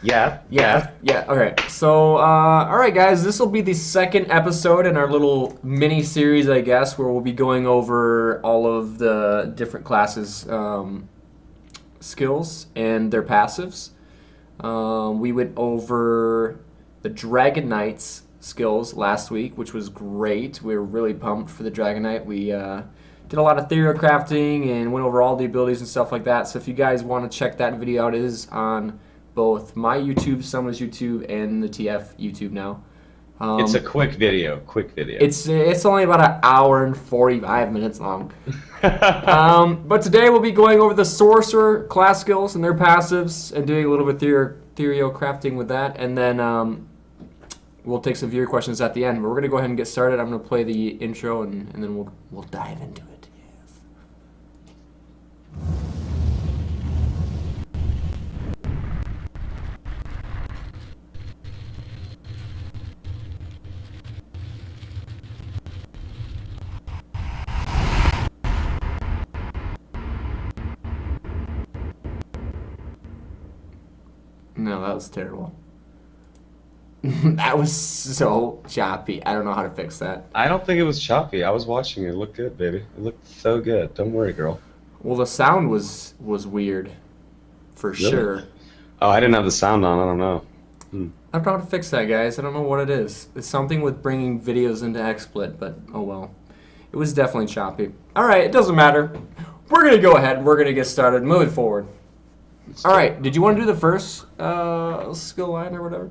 Yeah. Okay. So, all right, guys, this will be the second episode in our little mini series, I guess, where we'll be going over all of the different classes' skills and their passives. We went over the Dragon Knight's skills last week, which was great. We were really pumped for the Dragon Knight. We did a lot of theory crafting and went over all the abilities and stuff like that. So if you guys want to check that video out, it is on both my YouTube, Soma's YouTube, and the TF YouTube now. It's a quick video. It's only about an hour and 45 minutes long. But today we'll be going over the Sorcerer class skills and their passives and doing a little bit theorio crafting with that. And then we'll take some viewer questions at the end. But we're going to go ahead and get started. I'm going to play the intro and then we'll dive into it. No, that was terrible. That was so choppy. I don't know how to fix that. I don't think it was choppy. I was watching it. It looked good, baby. It looked so good. Don't worry, girl. Well, the sound was weird, for Really? sure. Oh, I didn't have the sound on. I don't know. I don't know how to fix that, guys. I don't know what it is. It's something with bringing videos into XSplit, but oh well. It was definitely choppy. All right, it doesn't matter. We're going to go ahead and we're going to get started. Moving forward. All right, did you want to do the first skill line or whatever?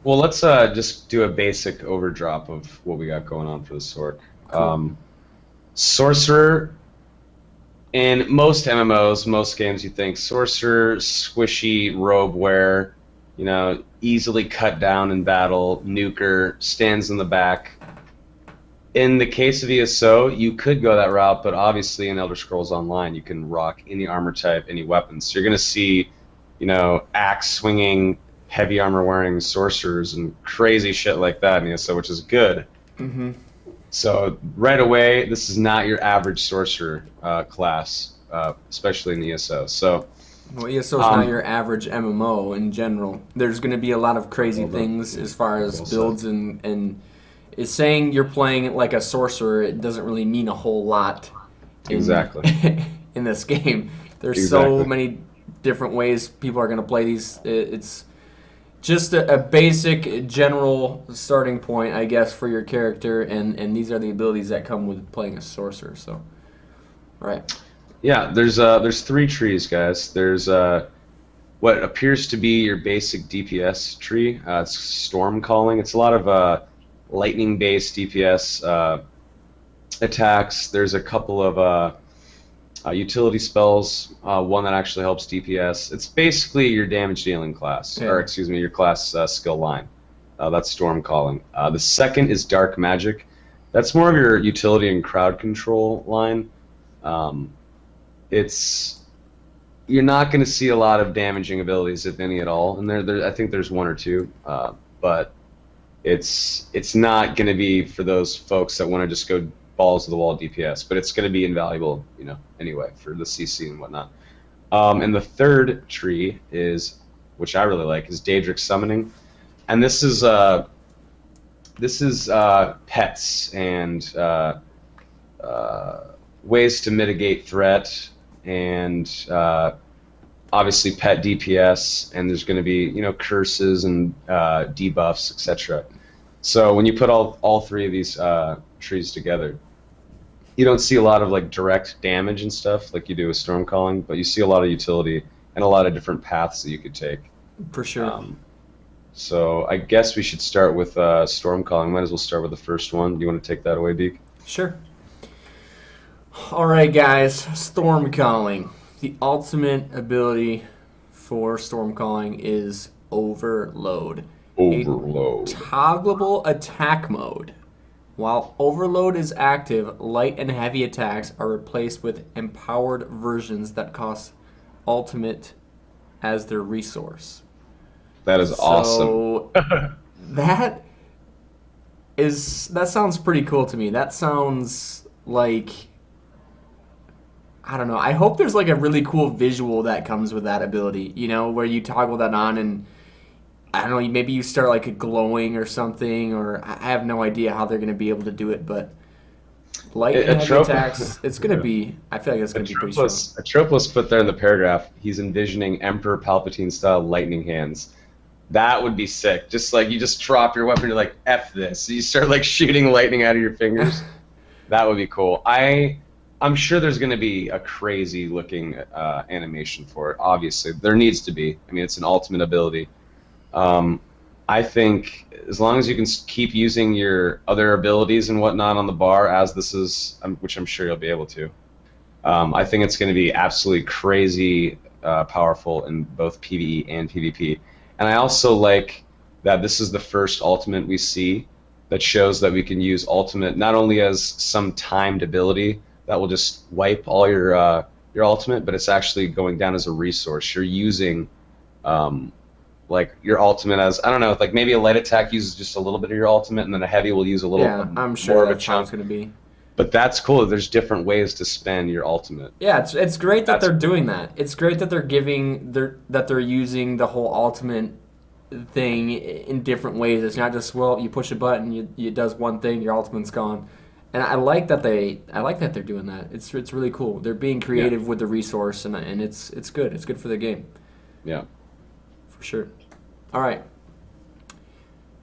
Well, let's just do a basic overdrop of what we got going on for the sword. Cool. Sorcerer, in most MMOs, most games, you think Sorcerer, squishy robe wear, easily cut down in battle, nuker, stands in the back. In the case of ESO, you could go that route, but obviously in Elder Scrolls Online, you can rock any armor type, any weapons. So you're going to see, axe swinging, heavy armor wearing sorcerers and crazy shit like that in ESO, which is good. Mm-hmm. So right away, this is not your average sorcerer class, especially in ESO. So, Well, ESO is not your average MMO in general. There's going to be a lot of crazy things as far as builds and is saying you're playing like a sorcerer. It doesn't really mean a whole lot. Exactly. In this game, there's Exactly. so many different ways people are going to play these. It's just a basic general starting point, I guess, for your character, and these are the abilities that come with playing a sorcerer. So, all right. Yeah, there's three trees, guys. There's what appears to be your basic DPS tree. It's Storm Calling. It's a lot of lightning-based DPS attacks. There's a couple of utility spells. One that actually helps DPS. It's basically your damage-dealing class, Yeah. or excuse me, your class skill line. That's Storm Calling. The second is Dark Magic. That's more of your utility and crowd control line. You're not going to see a lot of damaging abilities, if any at all, and I think there's one or two, but it's not going to be for those folks that want to just go balls to the wall DPS, but it's going to be invaluable, anyway, for the CC and whatnot. And the third tree is, which I really like, is Daedric Summoning, and this is pets and ways to mitigate threat and obviously pet DPS, and there's going to be curses and debuffs, etc. So when you put all three of these trees together, you don't see a lot of like direct damage and stuff like you do with Storm Calling, but you see a lot of utility and a lot of different paths that you could take. For sure. So I guess we should start with Storm Calling. Might as well start with the first one. Do you want to take that away, Deek? Sure. All right, guys. Storm Calling. The ultimate ability for Storm Calling is Overload. Overload. A toggleable attack mode. While Overload is active, light and heavy attacks are replaced with empowered versions that cost ultimate as their resource. That is awesome. So that sounds pretty cool to me. That sounds like I don't know. I hope there's like a really cool visual that comes with that ability, where you toggle that on and I don't know, maybe you start like glowing or something, or I have no idea how they're going to be able to do it, but lightning heavy attacks, it's going to be, I feel like it's going to be pretty strong. Atropos put there in the paragraph, he's envisioning Emperor Palpatine style lightning hands. That would be sick. Just like you just drop your weapon, you're like, F this. You start like shooting lightning out of your fingers. That would be cool. I'm sure there's going to be a crazy looking animation for it. Obviously, there needs to be. I mean, it's an ultimate ability. I think as long as you can keep using your other abilities and whatnot on the bar, as this is, which I'm sure you'll be able to, I think it's going to be absolutely crazy powerful in both PvE and PvP. And I also like that this is the first ultimate we see that shows that we can use ultimate not only as some timed ability that will just wipe all your ultimate, but it's actually going down as a resource. You're using like your ultimate as, I don't know, like maybe a light attack uses just a little bit of your ultimate, and then a heavy will use a little I'm more sure of a that's how it's chunk. going to be. But that's cool. There's different ways to spend your ultimate. Yeah, it's great that That's they're doing that. It's great that they're using the whole ultimate thing in different ways. It's not just, well, you push a button, it does one thing, your ultimate's gone. And I like that they're doing that. It's really cool. They're being creative with the resource, and it's good. It's good for the game. Yeah. For sure. All right.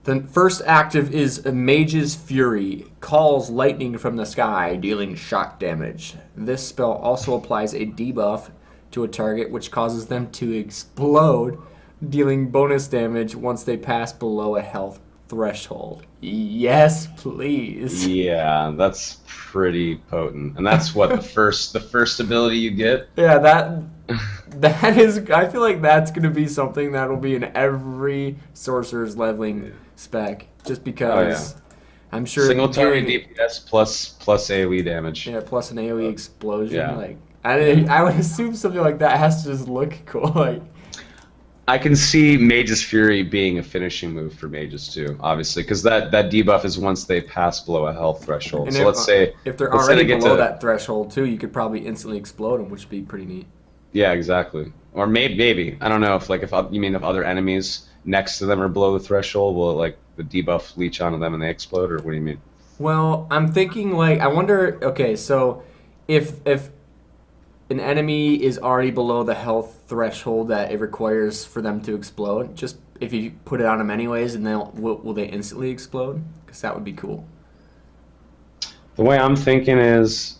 The first active is a Mage's Fury. Calls lightning from the sky, dealing shock damage. This spell also applies a debuff to a target, which causes them to explode, dealing bonus damage once they pass below a health threshold. Yes, please. Yeah, that's pretty potent. And that's what the first ability you get. Yeah, that is. I feel like that's gonna be something that will be in every sorcerer's leveling spec, just because I'm sure Single target DPS plus AoE damage. Yeah, plus an AoE explosion. Yeah. Like I would assume something like that has to just look cool. Like I can see Mage's Fury being a finishing move for mages too, obviously, because that debuff is once they pass below a health threshold. and So let's say if they're let's say already they get below to, that threshold too, you could probably instantly explode them, which would be pretty neat. yeah, exactly. Or maybe I don't know if you mean if other enemies next to them are below the threshold, will like the debuff leech onto them and they explode, or what do you mean? Well, I'm thinking like I wonder. Okay, so if an enemy is already below the health threshold that it requires for them to explode, just if you put it on them anyways, and then will they instantly explode? Because that would be cool. The way I'm thinking is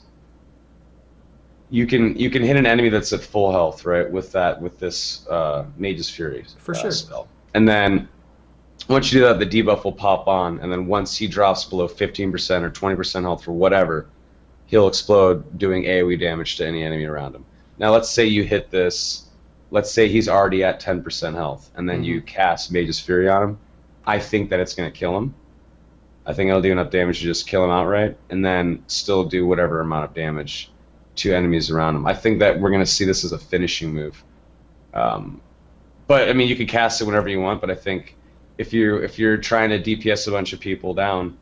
you can hit an enemy that's at full health, right? With this Mage's Fury For sure. spell, and then once you do that, the debuff will pop on, and then once he drops below 15% or 20% health or whatever, he'll explode, doing AoE damage to any enemy around him. Now, let's say you hit this. Let's say he's already at 10% health, and then you cast Mage's Fury on him. I think that it's going to kill him. I think it'll do enough damage to just kill him outright, and then still do whatever amount of damage to enemies around him. I think that we're going to see this as a finishing move. But I mean, you can cast it whenever you want. But I think if you're trying to DPS a bunch of people down,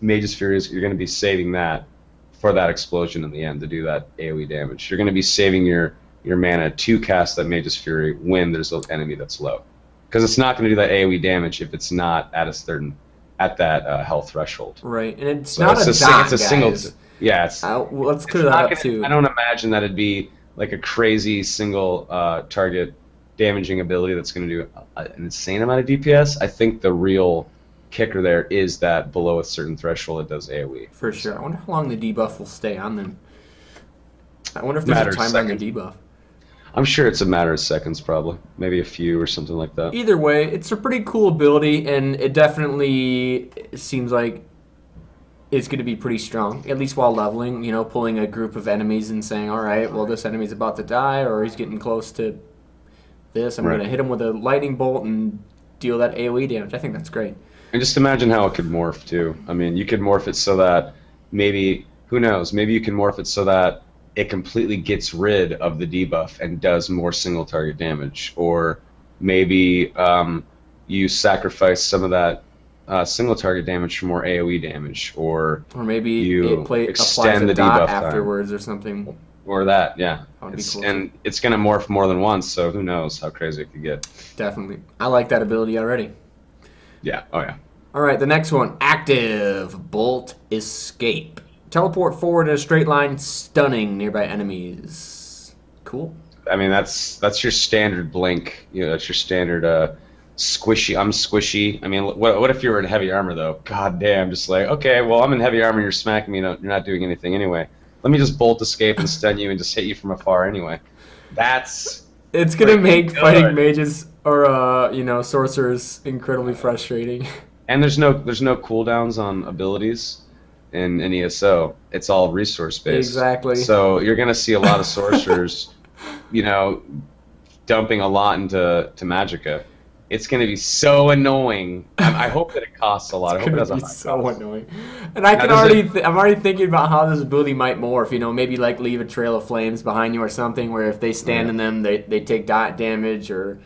Mage's Fury, you're going to be saving that for that explosion in the end to do that AoE damage. You're going to be saving your mana to cast that Mage's Fury when there's an enemy that's low, because it's not going to do that AoE damage if it's not at that health threshold. Right, and it's So not it's a dot, it's a guys. single. Yeah, Let's clear that up too. I don't imagine that it'd be like a crazy single target damaging ability that's going to do an insane amount of DPS. I think the real kicker there is that below a certain threshold it does AoE. For sure. I wonder how long the debuff will stay on them. I wonder if there's a timer on the debuff. I'm sure it's a matter of seconds, probably. Maybe a few or something like that. Either way, it's a pretty cool ability, and it definitely seems like it's going to be pretty strong, at least while leveling, pulling a group of enemies and saying, all right, well, this enemy's about to die, or he's getting close to this. I'm going to hit him with a lightning bolt and deal that AoE damage. I think that's great. And just imagine how it could morph, too. I mean, you could morph it so that maybe, who knows, maybe you can morph it so that it completely gets rid of the debuff and does more single target damage. Or maybe you sacrifice some of that single target damage for more AoE damage. Or maybe you it applies extend a the dot debuff afterwards or something. Or that, yeah. That would be cool. And it's gonna morph more than once, so who knows how crazy it could get. Definitely. I like that ability already. Yeah. Oh yeah. All right, the next one. Active Bolt Escape. Teleport forward in a straight line, stunning nearby enemies. Cool. I mean, that's your standard blink. You know, that's your standard squishy. I'm squishy. I mean, what if you were in heavy armor though? God damn, just like, okay, well, I'm in heavy armor. You're smacking me. You're not doing anything anyway. Let me just bolt escape and stun you and just hit you from afar anyway. It's gonna make good. fighting mages or sorcerers incredibly frustrating. And there's no cooldowns on abilities in ESO. It's all resource based. Exactly. So you're gonna see a lot of sorcerers, dumping a lot into Magicka. It's gonna be so annoying. I hope that it costs a lot. I hope it has a high so cost. annoying. And I can I'm already thinking about how this ability might morph. Maybe like leave a trail of flames behind you or something, where if they stand in them, they take dot damage, or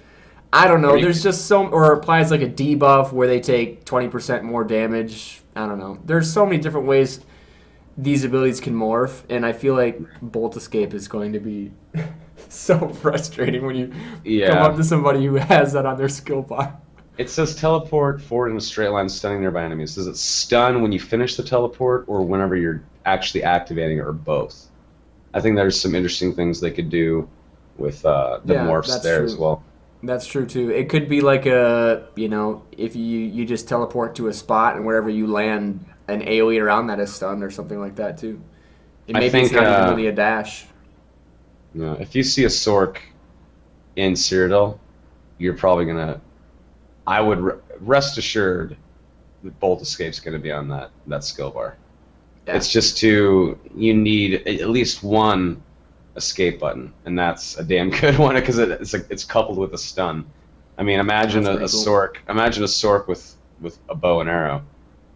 I don't know. There's just or applies like a debuff where they take 20% more damage. I don't know. There's so many different ways these abilities can morph, and I feel like Bolt Escape is going to be so frustrating when you come up to somebody who has that on their skill bar. It says teleport forward in a straight line, stunning nearby enemies. Does it stun when you finish the teleport, or whenever you're actually activating it, or both? I think there's some interesting things they could do with the morphs there as well. That's true too. It could be like if you just teleport to a spot and wherever you land, an AoE around that is stunned or something like that too. Maybe it's not even really a dash. No, if you see a Sorc in Cyrodiil, you're probably gonna. I would rest assured that Bolt Escape's gonna be on that skill bar. Yeah. It's just you need at least one escape button, and that's a damn good one because it's coupled with a stun. I mean, imagine a Sorc. Imagine a Sorc with a bow and arrow,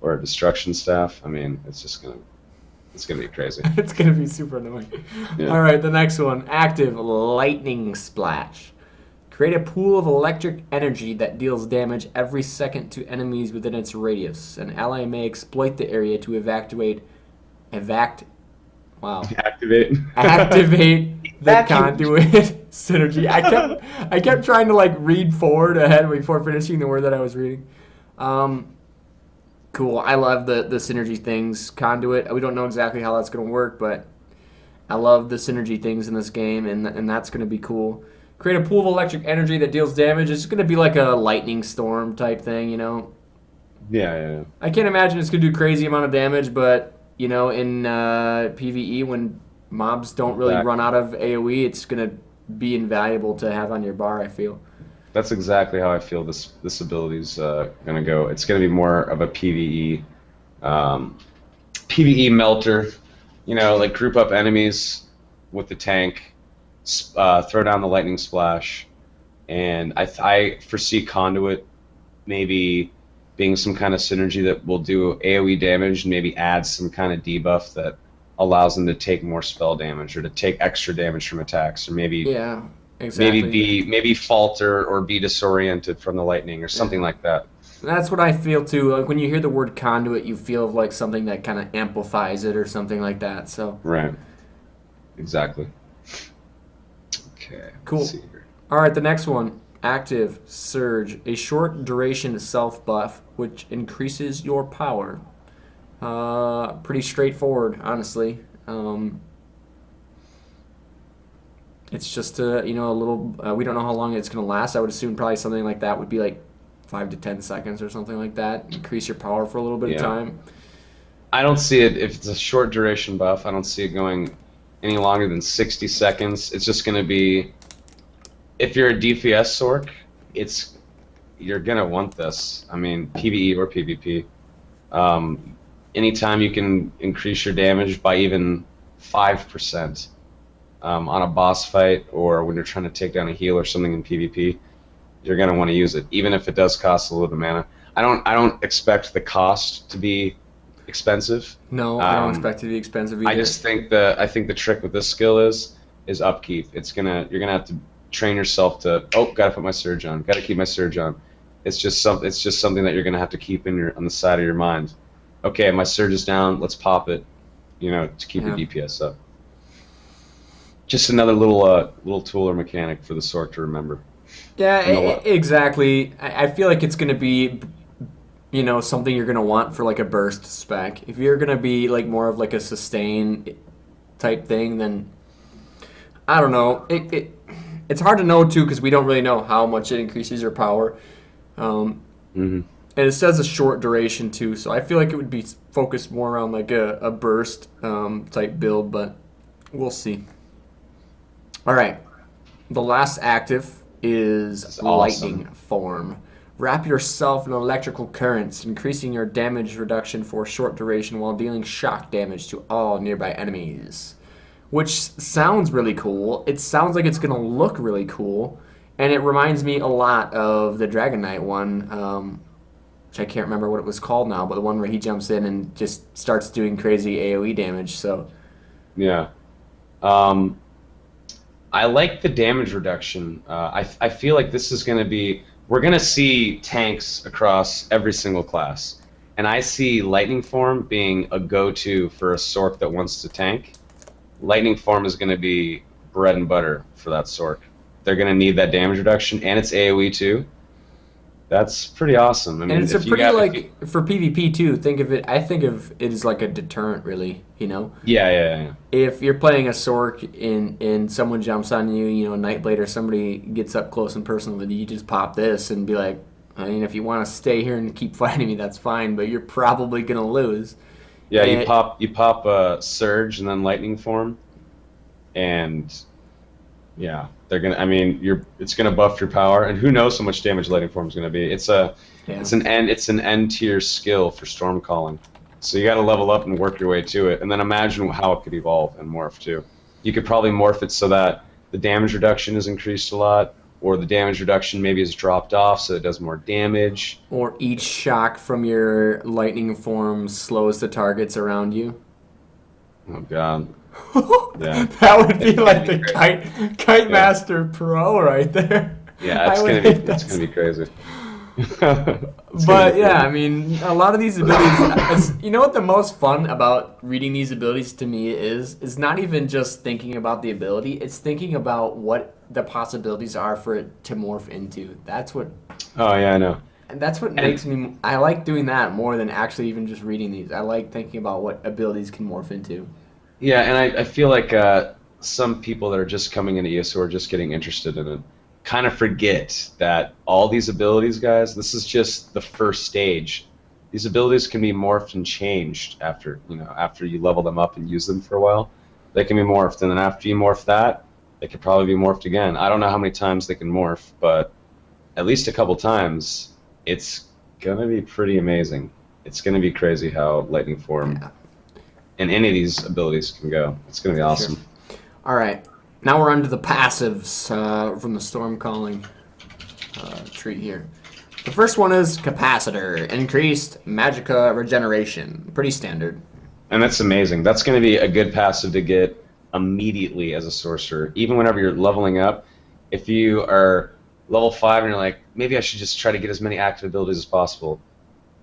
or a destruction staff. I mean, it's gonna be crazy. It's gonna be super annoying. Yeah. All right, the next one: active lightning splash. Create a pool of electric energy that deals damage every second to enemies within its radius. An ally may exploit the area to activate the conduit synergy. I kept trying to read forward ahead before finishing the word that I was reading. Cool. I love the synergy things. Conduit. We don't know exactly how that's going to work, but I love the synergy things in this game, and that's going to be cool. Create a pool of electric energy that deals damage. It's going to be like a lightning storm type thing, Yeah. I can't imagine it's going to do crazy amount of damage, but in PvE, when mobs don't really run out of AoE, it's going to be invaluable to have on your bar, I feel. That's exactly how I feel this ability's going to go. It's going to be more of a PvE melter, group up enemies with the tank, throw down the lightning splash, and I foresee Conduit maybe being some kind of synergy that will do AoE damage and maybe add some kind of debuff that allows them to take more spell damage or to take extra damage from attacks, or maybe exactly. maybe falter or be disoriented from the lightning or something like that. That's what I feel too. Like when you hear the word conduit, you feel like something that kind of amplifies it or something like that. So right, exactly. Okay. Cool. Let's see here. All right, the next one. Active Surge, a short duration self buff which increases your power. Pretty straightforward, honestly. It's just a little. We don't know how long it's going to last. I would assume probably something like that would be like 5 to 10 seconds or something like that. Increase your power for a little bit of time. I don't see it if it's a short duration buff. I don't see it going any longer than 60 seconds. It's just going to be. If you're a DPS Sorc, you're gonna want this. I mean, PvE or PvP. Anytime you can increase your damage by even 5% on a boss fight, or when you're trying to take down a heal or something in PvP, you're gonna want to use it, even if it does cost a little bit of mana. I don't expect the cost to be expensive. No, I don't expect it to be expensive either. I think the trick with this skill is upkeep. You're gonna have to train yourself to gotta put my surge on, gotta keep my surge on. It's just something that you're gonna have to keep on the side of your mind. Okay, my surge is down, let's pop it, to keep the DPS up. Just another little tool or mechanic for the Sorc to remember. Yeah, And the exactly. I feel like it's going to be, something you're going to want for like a burst spec. If you're going to be like more of like a sustain type thing, then I don't know. It's hard to know too because we don't really know how much it increases your power. Um, hmm and it says a short duration too, so I feel like it would be focused more around like a burst type build, but we'll see. All right, the last active is That's lightning awesome. form. Wrap yourself in electrical currents, increasing your damage reduction for a short duration while dealing shock damage to all nearby enemies. Which sounds really cool. It sounds like it's going to look really cool. And it reminds me a lot of the Dragon Knight one, which I can't remember what it was called now, but the one where he jumps in and just starts doing crazy AoE damage. So, Yeah. Um, I like the damage reduction. I feel like this is going to be. We're going to see tanks across every single class. And I see Lightning Form being a go-to for a Sorc that wants to tank. Lightning Form is going to be bread and butter for that Sorc. They're going to need that damage reduction, and it's AoE too. That's pretty awesome. I and mean, it's a if you pretty got, if you, like for PvP too. Think of it. I think of it as like a deterrent, really. yeah, yeah, yeah. If you're playing a Sorc and someone jumps on you, a Nightblade or somebody gets up close and personal with you, you just pop this and be like, I mean, if you want to stay here and keep fighting me, that's fine, but you're probably gonna lose. Yeah, And you pop a Surge and then Lightning Form, and yeah, they're gonna. I mean, it's gonna buff your power, and who knows how much damage Lightning Form is gonna be. yeah, It's an end tier skill for Storm Calling, so you got to level up and work your way to it, and then imagine how it could evolve and morph too. You could probably morph it so that the damage reduction is increased a lot, or the damage reduction maybe is dropped off so it does more damage. or each shock from your lightning form slows the targets around you. Oh god, yeah, That would be it's gonna like be the crazy. kite Yeah, master pro right there. yeah, I would hit it's that. gonna be crazy. It's gonna be But yeah, crazy. I mean, a lot of these abilities. You know what the most fun about reading these abilities to me is not even just thinking about the ability. It's thinking about what the possibilities are for it to morph into. Oh yeah, I know. And that's what And makes me. I like doing that more than actually even just reading these. I like thinking about what abilities can morph into. yeah, and I feel like some people that are just coming into ESO are just getting interested in it kind of forget that all these abilities, guys, this is just the first stage. These abilities can be morphed and changed after you level them up and use them for a while. They can be morphed, and then after you morph that, they could probably be morphed again. I don't know how many times they can morph, but at least a couple times. It's gonna be pretty amazing. It's gonna be crazy how Lightning Form Yeah, and any of these abilities can go. It's gonna be for sure. awesome. All right, now we're on to the passives from the Storm Calling tree here. The first one is Capacitor, increased Magicka regeneration. Pretty standard. And that's amazing. That's going to be a good passive to get immediately as a sorcerer. Even whenever you're leveling up, if you are level 5 and you're like, maybe I should just try to get as many active abilities as possible,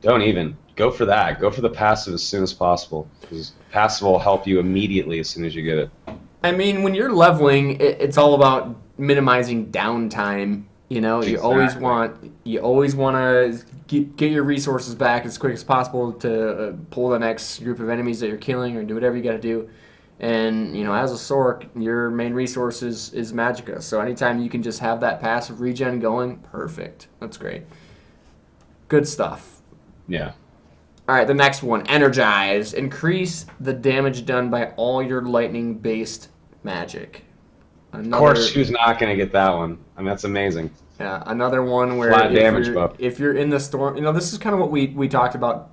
don't even. Go for that. Go for the passive as soon as possible. Because passive will help you immediately as soon as you get it. I mean, when you're leveling, it's all about minimizing downtime. Exactly. You always want to get your resources back as quick as possible to pull the next group of enemies that you're killing or do whatever you got to do. And as a Sorc, your main resource is Magicka. So anytime you can just have that passive regen going, perfect. That's great. Good stuff. Yeah. All right, the next one, Energize. Increase the damage done by all your lightning-based magic. Of course, Another who's not going to get that one? I mean, that's amazing. another one where Flat damage buff. if you're in the storm, this is kind of what we talked about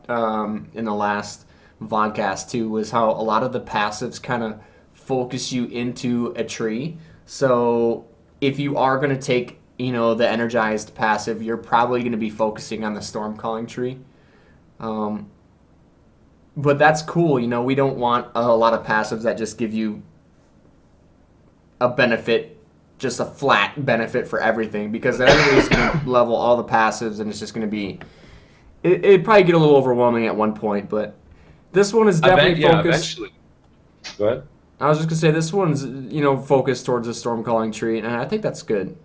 in the last vodcast too, was how a lot of the passives kind of focus you into a tree. So if you are going to take the energized passive, you're probably going to be focusing on the storm calling tree. Um, but that's cool. We don't want a lot of passives that just give you a benefit, just a flat benefit for everything, because then everybody's going to level all the passives, and it's just going to be. It'd probably get a little overwhelming at one point, but this one is I bet, definitely yeah, focused. eventually. Go ahead. I was just gonna say this one's focused towards a storm calling tree, and I think that's good.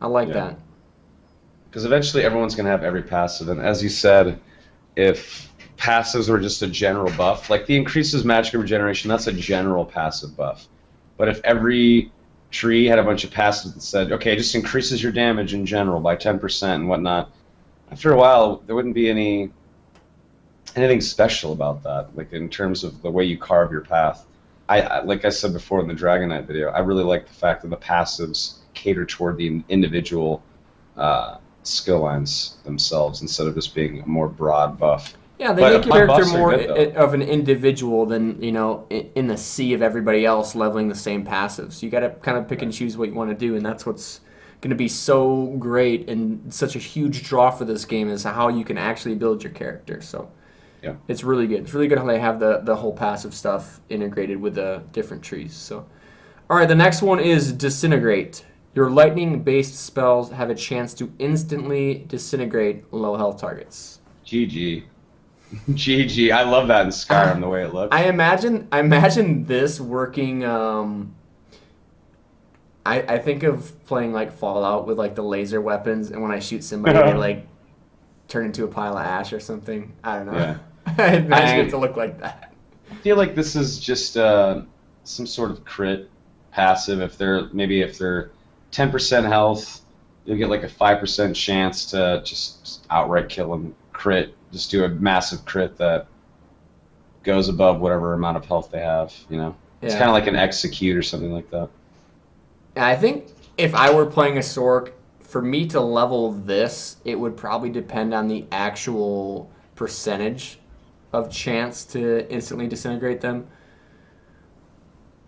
I like Yeah. that. Because eventually everyone's going to have every passive. And as you said, if passives were just a general buff, like the increases magic regeneration, that's a general passive buff. But if every tree had a bunch of passives that said, okay, it just increases your damage in general by 10% and whatnot, after a while, there wouldn't be anything special about that, like in terms of the way you carve your path. Like I said before in the Dragon Knight video, I really like the fact that the passives cater toward the individual skill lines themselves instead of just being a more broad buff. Yeah, they But make your character buffs are more good though. of an individual than in the sea of everybody else leveling the same passives. You got to kind of pick and Right. choose what you want to do, and that's what's going to be so great and such a huge draw for this game is how you can actually build your character. So Yeah. it's really good. It's really good how they have the whole passive stuff integrated with the different trees. So, all right, the next one is Disintegrate. Your lightning-based spells have a chance to instantly disintegrate low health targets. GG. GG. I love that in Skyrim, the way it looks. I imagine this working. I think of playing like Fallout with like the laser weapons, and when I shoot somebody, they like turn into a pile of ash or something. I don't know. Yeah. I imagine I it to look like that. feel like this is just some sort of crit passive. If they're 10% health, you'll get like a 5% chance to just outright kill them. Crit, just do a massive crit that goes above whatever amount of health they have. It's kind Yeah. of like an execute or something like that. And I think if I were playing a Sorc, for me to level this, it would probably depend on the actual percentage of chance to instantly disintegrate them.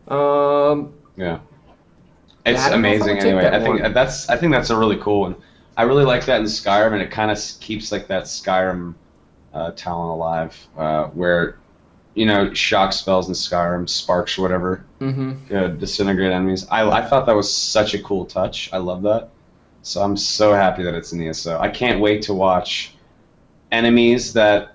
Um, Yeah. yeah, It's I don't know if I amazing would take anyway. that I think one. that's a really cool one. I really like that in Skyrim, and it kind of keeps like that Skyrim talent alive, where shock spells in Skyrim, sparks or whatever, Mm-hmm. could disintegrate enemies. I thought that was such a cool touch. I love that. So I'm so happy that it's in ESO. I can't wait to watch enemies that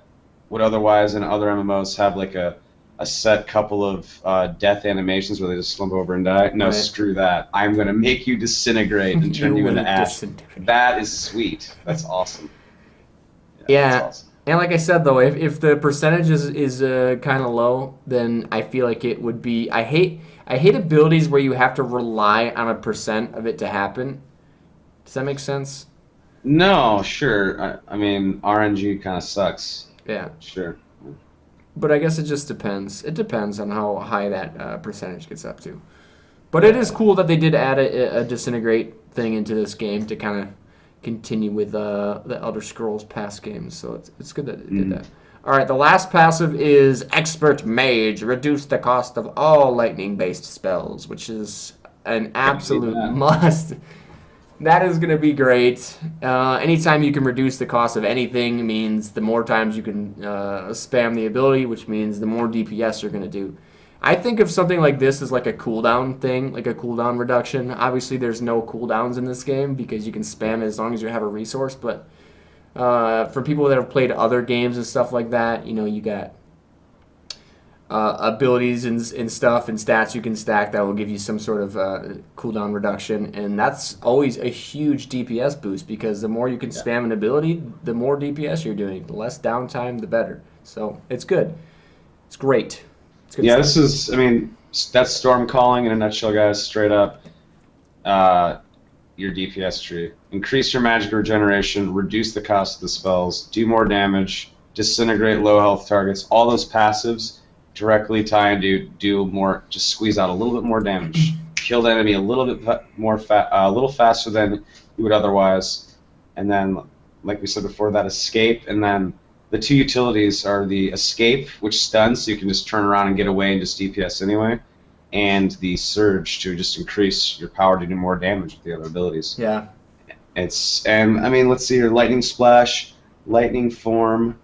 would otherwise in other MMOs have like a set couple of death animations where they just slump over and die. No, Right. screw that. I'm going to make you disintegrate and turn You you will into ash. disintegrate. That is sweet. That's awesome. Yeah, that's Yeah, awesome. and like I said though, if the percentage is kind of low, then I feel like it would be. I hate abilities where you have to rely on a percent of it to happen. Does that make sense? No, sure. I mean, RNG kind of sucks. Yeah, Sure. but I guess it just depends. It depends on how high that percentage gets up to. But it is cool that they did add a disintegrate thing into this game to kind of continue with the Elder Scrolls past games. So it's good that they did that. All right, the last passive is Expert Mage. Reduce the cost of all lightning-based spells, which is an absolute that. must. That is going to be great. Anytime you can reduce the cost of anything means the more times you can spam the ability, which means the more DPS you're going to do. I think of something like this as like a cooldown thing, like a cooldown reduction. Obviously, there's no cooldowns in this game because you can spam it as long as you have a resource. But for people that have played other games and stuff like that, you got abilities and stuff and stats you can stack that will give you some sort of cooldown reduction, and that's always a huge DPS boost because the more you can spam an ability, the more DPS you're doing. The less downtime, the better. So it's good. It's great. It's good Yeah, stuff. that's Storm Calling in a nutshell, guys. Straight up, your DPS tree. Increase your magic regeneration, reduce the cost of the spells, do more damage, disintegrate low health targets. All those passives directly tie into do more. Just squeeze out a little bit more damage. Kill the enemy a little bit a little faster than you would otherwise. And then, like we said before, that escape, and then the two utilities are the escape, which stuns, so you can just turn around and get away and just DPS anyway, and the surge to just increase your power to do more damage with the other abilities. Yeah. I mean, let's see here: Lightning Splash, Lightning Form,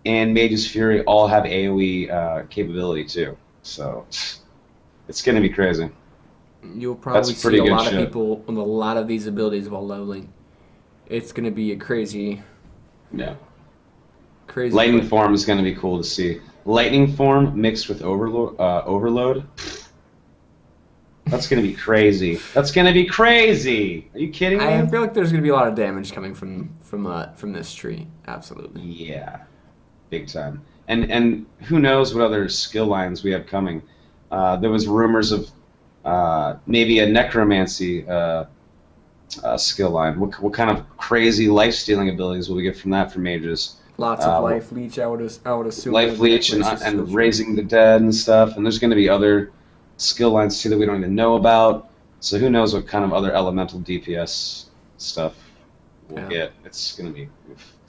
and Mage's Fury all have AoE capability too. So it's gonna be crazy. You'll That's probably pretty see a good lot of shit. people with a lot of these abilities while leveling. It's going to be a crazy, Yeah. crazy. Lightning play. Form is gonna be cool to see. Lightning Form mixed with Overload. That's gonna be crazy. That's gonna be crazy. Are you kidding I me? feel like there's going to be a lot of damage coming from this tree. Absolutely. Yeah, big time. And who knows what other skill lines we have coming. There was rumors of maybe a necromancy skill line. What kind of crazy life stealing abilities will we get from that for mages? Lots of life leech. I would assume. Life leech and raising the dead and stuff. And there's going to be other skill lines too that we don't even know about. So who knows what kind of other elemental DPS stuff we'll get. It's gonna be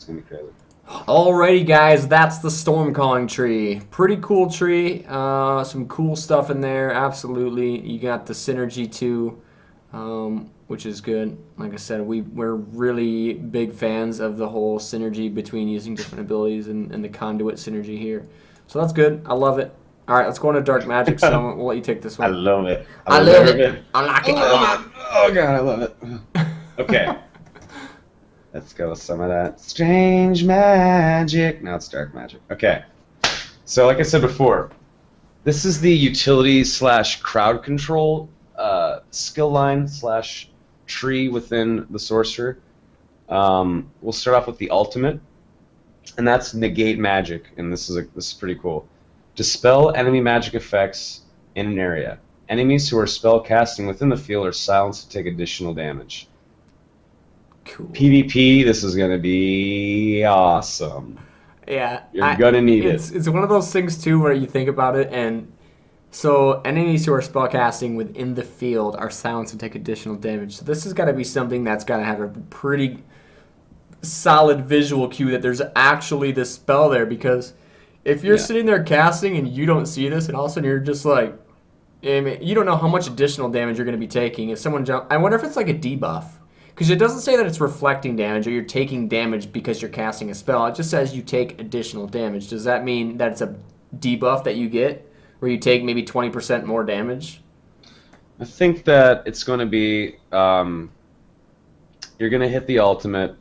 crazy. Alrighty, guys, that's the storm calling tree. Pretty cool tree. Some cool stuff in there. Absolutely. You got the synergy too, which is good. Like I said, we're really big fans of the whole synergy between using different abilities and the conduit synergy here. So that's good. I love it. All right, let's go into dark magic. So we'll let you take this one. I love it. I love it. I like it a lot. Oh god, I love it. Okay. Let's go with some of that strange magic. Now it's dark magic. Okay. So like I said before, this is the utility / crowd control skill line / tree within the sorcerer. We'll start off with the ultimate, and that's negate magic, and this is pretty cool. Dispel enemy magic effects in an area. Enemies who are spell casting within the field are silenced to take additional damage. Cool. PvP, this is going to be awesome. Yeah. You're going to need it. It's one of those things, too, where you think about it, and so enemies who are spellcasting within the field are silenced and take additional damage. So this has got to be something that's got to have a pretty solid visual cue that there's actually this spell there, because if you're sitting there casting and you don't see this, and all of a sudden you're just like, you don't know how much additional damage you're going to be taking. If someone I wonder if it's like a debuff. Because it doesn't say that it's reflecting damage or you're taking damage because you're casting a spell. It just says you take additional damage. Does that mean that it's a debuff that you get where you take maybe 20% more damage? I think that it's going to be, you're going to hit the ultimate,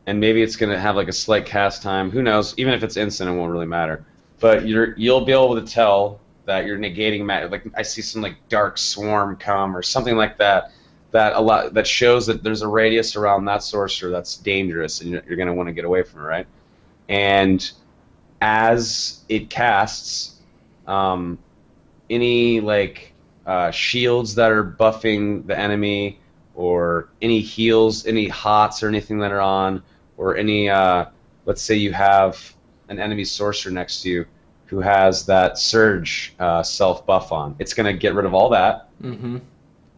and maybe it's going to have like a slight cast time. Who knows? Even if it's instant, it won't really matter. But you'll be able to tell that you're negating magic. Like I see some like dark swarm come or something like that. That shows that there's a radius around that sorcerer that's dangerous, and you're going to want to get away from it, right? And as it casts, any like shields that are buffing the enemy, or any heals, any hots or anything that are on, or any let's say you have an enemy sorcerer next to you who has that surge self buff on, it's going to get rid of all that. Mm-hmm.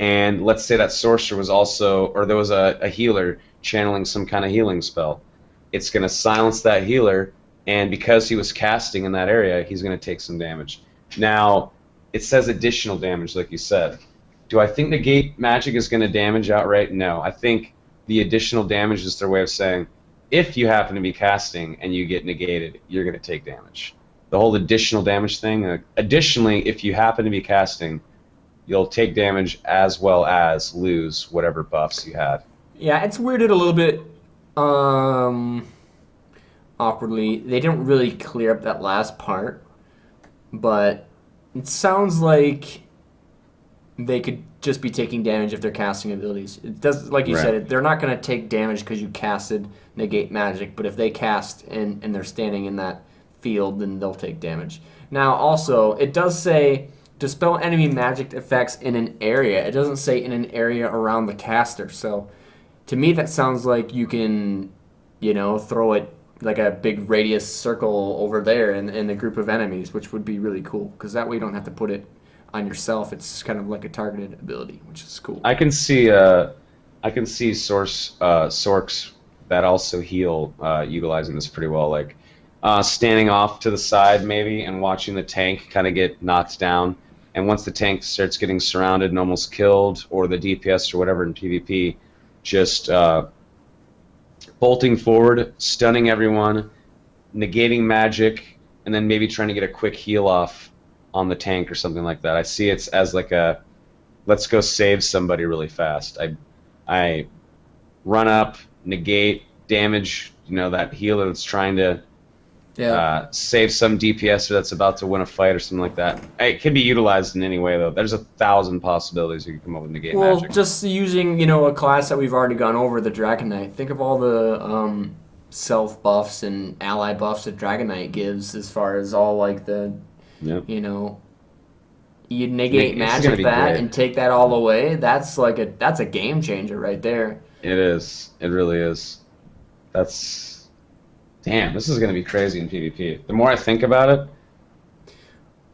And let's say that sorcerer was also, or there was a healer channeling some kind of healing spell. It's going to silence that healer, and because he was casting in that area, he's going to take some damage. Now, it says additional damage, like you said. Do I think negate magic is going to damage outright? No. I think the additional damage is their way of saying, if you happen to be casting and you get negated, you're going to take damage. The whole additional damage thing, additionally, if you happen to be casting, you'll take damage as well as lose whatever buffs you had. Yeah, it's weirded a little bit awkwardly. They didn't really clear up that last part, but it sounds like they could just be taking damage if they're casting abilities. It does, like you said, they're not going to take damage because you casted negate magic, but if they cast and they're standing in that field, then they'll take damage. Now, also, it does say dispel enemy magic effects in an area. It doesn't say in an area around the caster. So to me, that sounds like you can, throw it like a big radius circle over there in a group of enemies, which would be really cool, because that way you don't have to put it on yourself. It's kind of like a targeted ability, which is cool. I can see sorks that also heal utilizing this pretty well, like standing off to the side maybe and watching the tank kind of get knocked down. And once the tank starts getting surrounded and almost killed, or the DPS or whatever in PvP, just bolting forward, stunning everyone, negating magic, and then maybe trying to get a quick heal off on the tank or something like that. I see it as like a, let's go save somebody really fast. I run up, negate, damage, that healer that's trying to Yeah. save some DPS that's about to win a fight or something like that. It can be utilized in any way, though. There's 1,000 possibilities you can come up with negate Well, magic. just using, a class that we've already gone over, the Dragon Knight. Think of all the self buffs and ally buffs that Dragon Knight gives as far as all like the, Yep. you negate It's going to magic be that great. and take that all away. That's a game changer right there. It is. It really is. That's... Damn, this is going to be crazy in PvP. The more I think about it...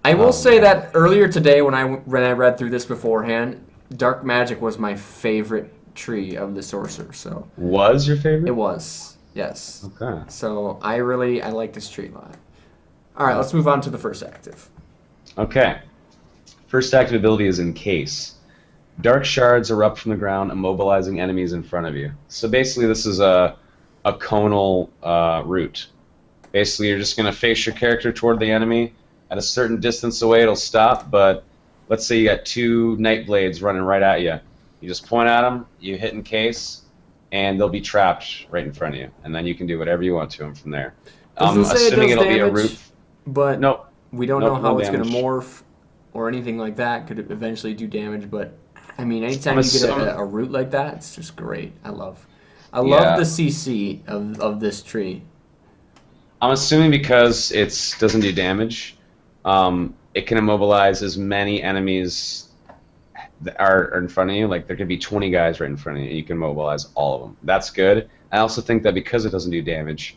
I will Oh, say man. that earlier today when I read through this beforehand, Dark Magic was my favorite tree of the Sorcerer. So Was your it favorite? was, yes. Okay. So I like this tree a lot. All right, let's move on to the first active. Okay. First active ability is Encase. Dark shards erupt from the ground, immobilizing enemies in front of you. So basically this is a conal route. Basically you're just going to face your character toward the enemy. At a certain distance away it'll stop, but let's say you got 2 night blades running right at you. You just point at them, you hit Encase, and they'll be trapped right in front of you. And then you can do whatever you want to them from there. Doesn't say it Assuming does it'll be a damage, route... but Nope. we don't Nope, know how no it's going to damage. morph or anything like that. Could it eventually do damage? But I mean, anytime I'm you get assuming- a root like that, it's just great. I love Yeah. the CC of this tree. I'm assuming because it doesn't do damage, it can immobilize as many enemies that are in front of you. Like there could be 20 guys right in front of you, and you can mobilize all of them. That's good. I also think that because it doesn't do damage,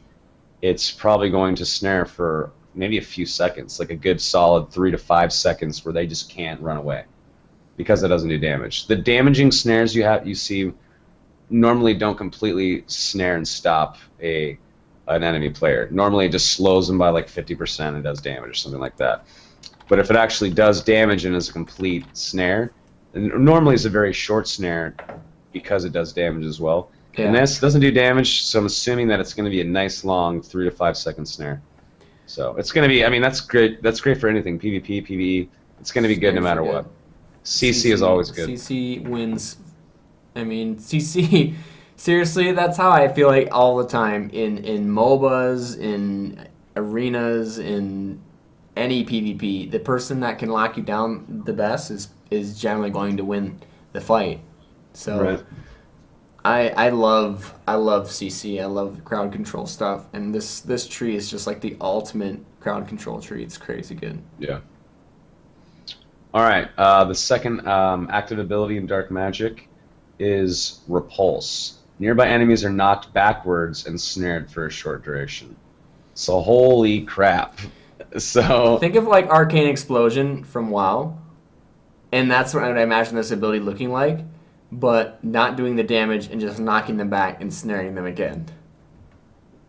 it's probably going to snare for maybe a few seconds, like a good solid 3 to 5 seconds where they just can't run away because it doesn't do damage. The damaging snares you see normally don't completely snare and stop an enemy player. Normally it just slows them by like 50% and does damage or something like that. But if it actually does damage and is a complete snare, and normally it's a very short snare because it does damage as well. Yeah. And this doesn't do damage, so I'm assuming that it's going to be a nice long 3 to 5 second snare. So it's going to be, I mean, that's great. That's great for anything, PvP, PvE. It's going to be good no Snares matter are what. good. CC is always good. CC wins. I mean, CC. Seriously, that's how I feel like all the time in MOBAs, in arenas, in any PvP. The person that can lock you down the best is generally going to win the fight. So Right. I love CC. I love crowd control stuff, and this tree is just like the ultimate crowd control tree. It's crazy good. Yeah. All right. The second active ability in Dark Magic is Repulse. Nearby enemies are knocked backwards and snared for a short duration. So holy crap. So Think of like Arcane Explosion from WoW, and that's what I imagine this ability looking like, but not doing the damage and just knocking them back and snaring them again.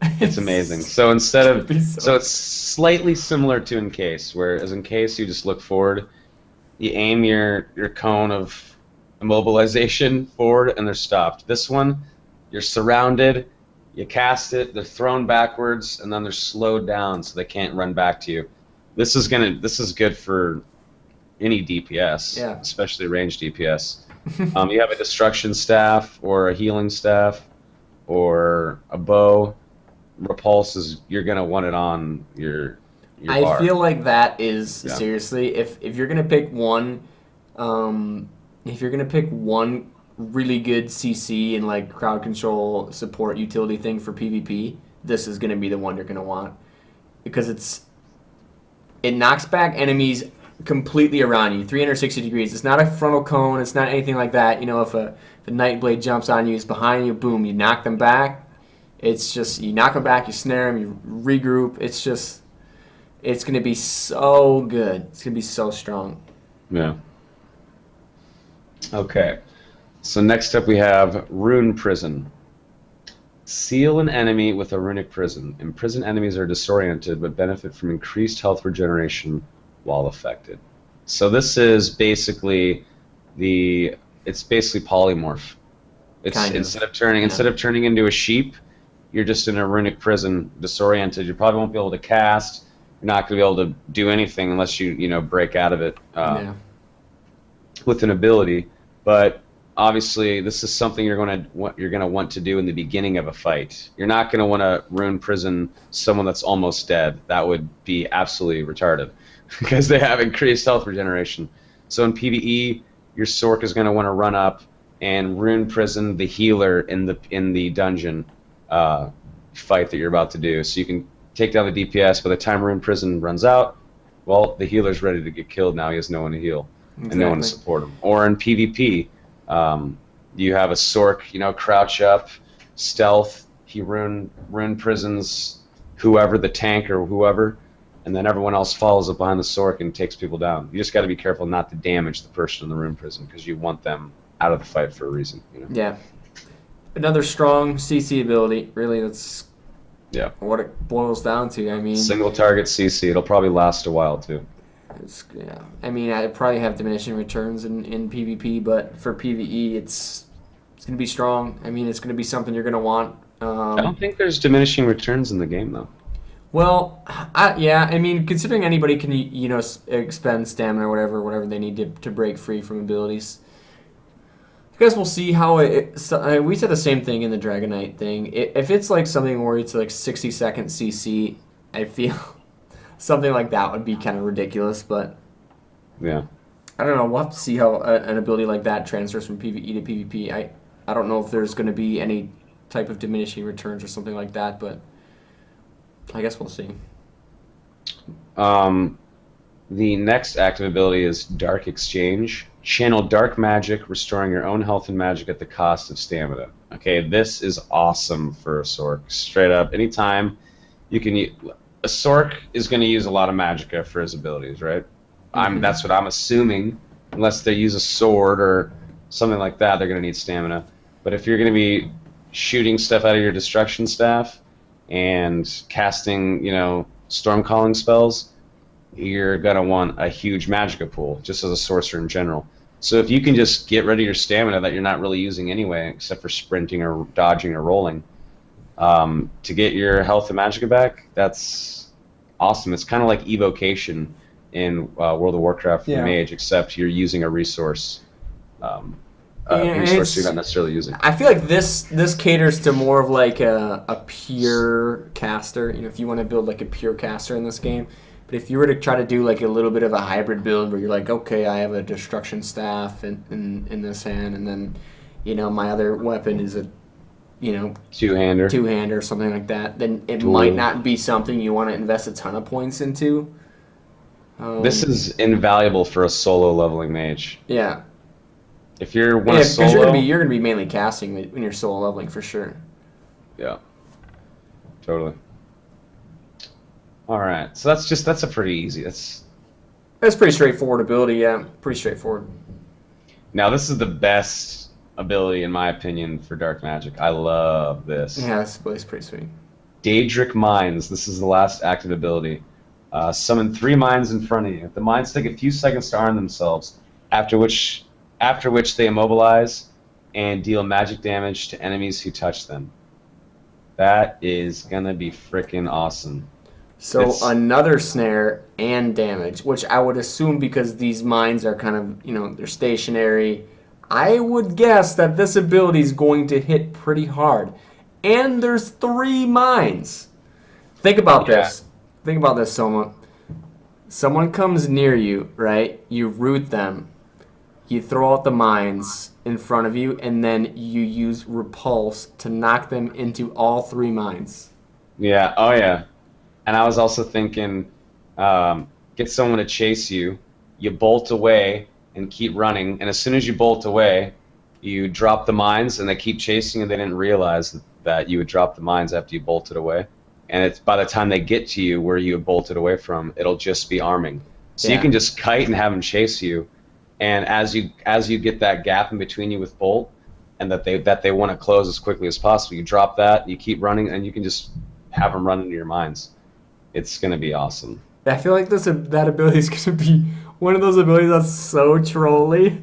it's amazing. So instead It'd of be so it's slightly similar to Encase, whereas Encase you just look forward, you aim your cone of immobilization forward and they're stopped. This one, you're surrounded, you cast it, they're thrown backwards, and then they're slowed down so they can't run back to you. This is good for any DPS, Yeah. especially ranged DPS. You have a destruction staff or a healing staff or a bow. Repulse is you're gonna want it on your I bar. feel like that is Yeah. seriously if you're gonna pick one, if you're gonna pick one really good CC and like crowd control support utility thing for PvP, this is gonna be the one you're gonna want because it knocks back enemies completely around you, 360 degrees. It's not a frontal cone. It's not anything like that. If a Nightblade jumps on you, it's behind you, boom, you knock them back. It's just you knock them back, you snare them, you regroup. It's gonna be so good. It's gonna be so strong. Yeah. Okay. So next up we have Rune Prison. Seal an enemy with a runic prison. Imprisoned enemies are disoriented but benefit from increased health regeneration while affected. So this is basically polymorph. It's Kind of. instead of turning into a sheep, you're just in a runic prison, disoriented. You probably won't be able to cast. You're not going to be able to do anything unless you break out of it Yeah. with an ability. But obviously, this is something you're going to want to do in the beginning of a fight. You're not going to want to rune prison someone that's almost dead. That would be absolutely retarded because they have increased health regeneration. So in PvE, your Sorc is going to want to run up and rune prison the healer in the dungeon fight that you're about to do. So you can take down the DPS. By the time rune prison runs out, well, the healer's ready to get killed now. He has no one to heal and no one to support him. Or in PvP, you have a Sorc, crouch up, stealth. He rune prisons whoever, the tank or whoever, and then everyone else follows up behind the Sorc and takes people down. You just got to be careful not to damage the person in the rune prison because you want them out of the fight for a reason. Yeah. Another strong CC ability. Really, that's what it boils down to. I mean, single target CC. It'll probably last a while too. I mean, I'd probably have diminishing returns in PvP, but for PvE, it's going to be strong. I mean, it's going to be something you're going to want. I don't think there's diminishing returns in the game, though. Well, I mean, considering anybody can, expend stamina or whatever they need to break free from abilities. I guess we'll see how we said the same thing in the Dragon Knight thing. If it's like something where it's like 60-second CC, I feel something like that would be kind of ridiculous, but yeah, I don't know. We'll have to see how an ability like that transfers from PvE to PvP. I don't know if there's going to be any type of diminishing returns or something like that, but I guess we'll see. The next active ability is Dark Exchange. Channel dark magic, restoring your own health and magic at the cost of stamina. Okay, this is awesome for a Sorc. Straight up, anytime you can use... A Sorc is going to use a lot of magicka for his abilities, right? Mm-hmm. That's what I'm assuming. Unless they use a sword or something like that, they're going to need stamina. But if you're going to be shooting stuff out of your destruction staff and casting, storm calling spells, you're going to want a huge magicka pool, just as a sorcerer in general. So if you can just get rid of your stamina that you're not really using anyway, except for sprinting or dodging or rolling, to get your health and magicka back, that's awesome. It's kind of like evocation in World of Warcraft for Mage, except you're using a resource. Resource you're not necessarily using. I feel like this caters to more of like a pure caster. If you want to build like a pure caster in this game. But if you were to try to do like a little bit of a hybrid build where you're like, okay, I have a destruction staff in this hand, and then my other weapon is a two-hander or something like that, then it might not be something you want to invest a ton of points into. This is invaluable for a solo leveling mage. Yeah. If you're solo, you're gonna be mainly casting when you're solo leveling for sure. Yeah. Totally. All right. So that's a pretty easy. That's pretty straightforward ability. Yeah, pretty straightforward. Now this is the best ability in my opinion for dark magic. I love this. Yeah, this ability's pretty sweet. Daedric Mines. This is the last active ability. Summon 3 mines in front of you. The mines take a few seconds to arm themselves, after which they immobilize and deal magic damage to enemies who touch them. That is gonna be freaking awesome. So another snare and damage, which I would assume because these mines are kind of, they're stationary. I would guess that this ability is going to hit pretty hard. And there's 3 mines. Think about this. Think about this, Soma. Someone comes near you, right? You root them. You throw out the mines in front of you, and then you use repulse to knock them into all 3 mines. Yeah. Oh, yeah. And I was also thinking, get someone to chase you. You bolt away and keep running. And as soon as you bolt away, you drop the mines, and they keep chasing, and they didn't realize that you would drop the mines after you bolted away. And it's by the time they get to you where you have bolted away from, it'll just be arming. So you can just kite and have them chase you. And as you get that gap in between you with bolt, and that they want to close as quickly as possible, you drop that, you keep running, and you can just have them run into your mines. It's going to be awesome. I feel like that ability is going to be one of those abilities that's so trolly.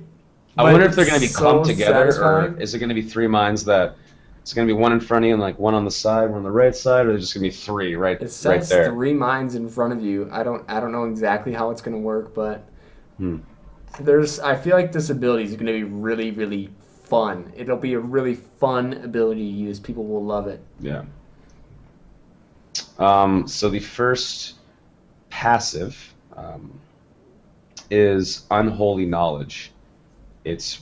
I wonder if they're going to be clumped together, or is it going to be 3 mines that it's going to be one in front of you and like one on the side, one on the right side, or there's just going to be 3 right there? It says 3 mines in front of you. I don't know exactly how it's going to work, but I feel like this ability is going to be really, really fun. It'll be a really fun ability to use. People will love it. Yeah. So the first passive is Unholy Knowledge. It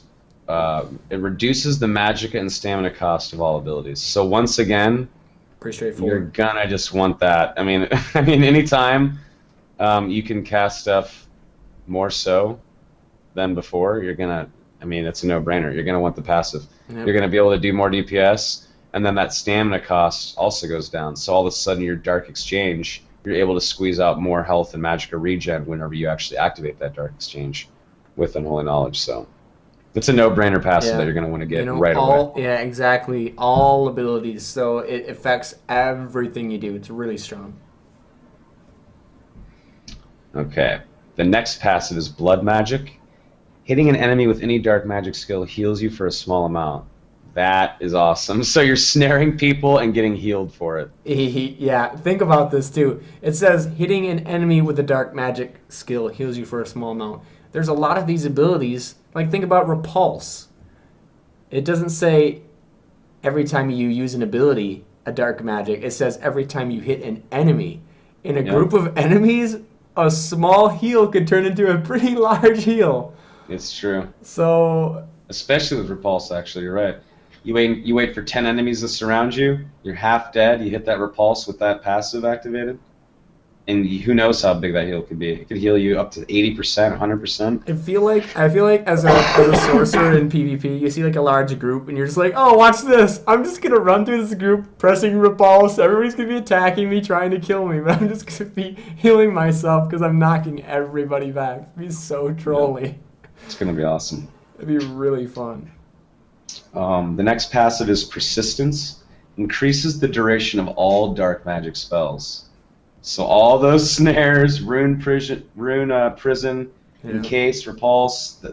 reduces the magic and stamina cost of all abilities. So once again, Pretty you're straightforward. gonna just want that. I mean, anytime you can cast stuff more so than before, you're gonna. I mean, it's a no-brainer. You're gonna want the passive. Yep. You're gonna be able to do more DPS, and then that stamina cost also goes down. So all of a sudden, your Dark Exchange, you're able to squeeze out more health and magic regen whenever you actually activate that Dark Exchange with Unholy Knowledge. So it's a no-brainer passive that you're gonna want to get right away. Yeah, exactly. All abilities. So it affects everything you do. It's really strong. Okay. The next passive is Blood Magic. Hitting an enemy with any dark magic skill heals you for a small amount. That is awesome. So you're snaring people and getting healed for it. Yeah, think about this too. It says hitting an enemy with a dark magic skill heals you for a small amount. There's a lot of these abilities. Like think about Repulse. It doesn't say every time you use an ability a dark magic. It says every time you hit an enemy. In a group of enemies, a small heal could turn into a pretty large heal. It's true. So, especially with Repulse, actually, you're right. You wait for 10 enemies to surround you. You're half dead. You hit that Repulse with that passive activated, and who knows how big that heal could be. It could heal you up to 80%, 100%. I feel like as a sorcerer in PvP, you see like a large group, and you're just like, oh, watch this! I'm just gonna run through this group, pressing Repulse. Everybody's gonna be attacking me, trying to kill me, but I'm just gonna be healing myself because I'm knocking everybody back. It'd be so trolly. Yeah. It's gonna be awesome. It'd be really fun. The next passive is Persistence. Increases the duration of all dark magic spells. So all those snares, Rune Prison, Encase, Repulse,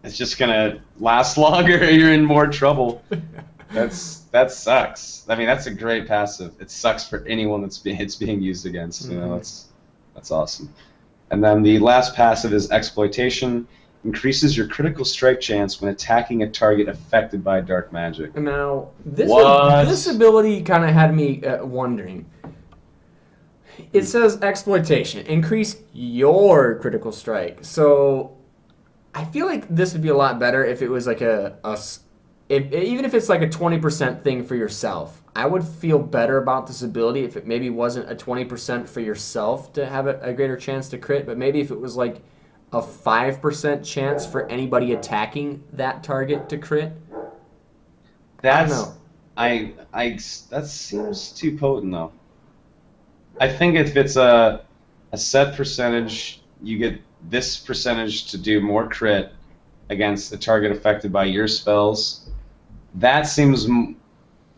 it's just gonna last longer. You're in more trouble. That sucks. I mean, that's a great passive. It sucks for anyone it's being used against. You know, that's awesome. And then the last passive is Exploitation. Increases your critical strike chance when attacking a target affected by dark magic. Now, this ability kind of had me wondering. It says Exploitation. Increase your critical strike. So, I feel like this would be a lot better if it was like even if it's like a 20% thing for yourself. I would feel better about this ability if it maybe wasn't a 20% for yourself to have a greater chance to crit, but maybe if it was like a 5% chance for anybody attacking that target to crit. That seems too potent though. I think if it's a set percentage, you get this percentage to do more crit against the target affected by your spells. That seems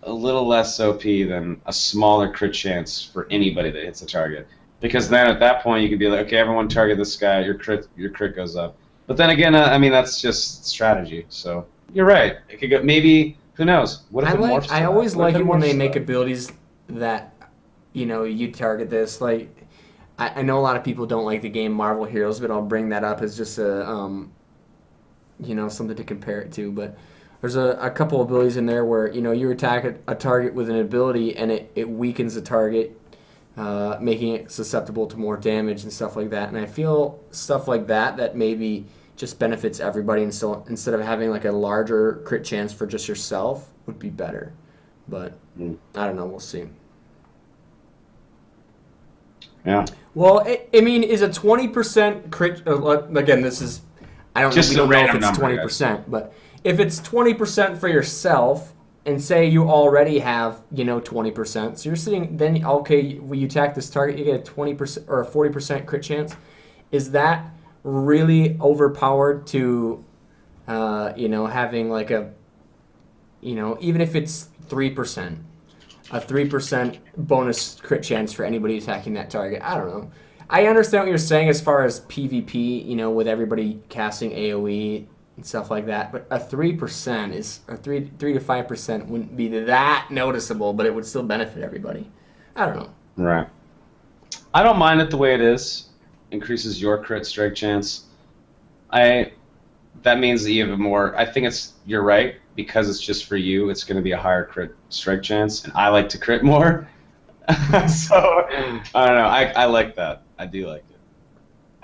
a little less OP than a smaller crit chance for anybody that hits a target. Because then at that point you could be like, okay, everyone target this guy, your crit goes up. But then again, I mean that's just strategy. So you're right. It could go maybe. Who knows? What if I always like it when they make abilities that you target this. Like I know a lot of people don't like the game Marvel Heroes, but I'll bring that up as just a something to compare it to. But there's a couple abilities in there where you attack a target with an ability and it weakens the target. Making it susceptible to more damage and stuff like that. And I feel stuff like that maybe just benefits everybody, and so instead of having like a larger crit chance for just yourself would be better. But I don't know, we'll see. Yeah. Well, I mean, is a 20% crit? Again, this is I don't just we don't know if it's number, 20%, guys. but if it's 20% for yourself. And say you already have, 20%. So you're sitting, then, okay, when you attack this target, you get a 20% or a 40% crit chance. Is that really overpowered to, having like a, even if it's 3%, a 3% bonus crit chance for anybody attacking that target? I don't know. I understand what you're saying as far as PvP, with everybody casting AoE and stuff like that, but a 3% is, or 3 to 5% wouldn't be that noticeable, but it would still benefit everybody. I don't know. Right. I don't mind it the way it is. Increases your crit strike chance. that means that you have a more. I think you're right because it's just for you. It's going to be a higher crit strike chance, and I like to crit more. So I don't know. I like that. I do like it.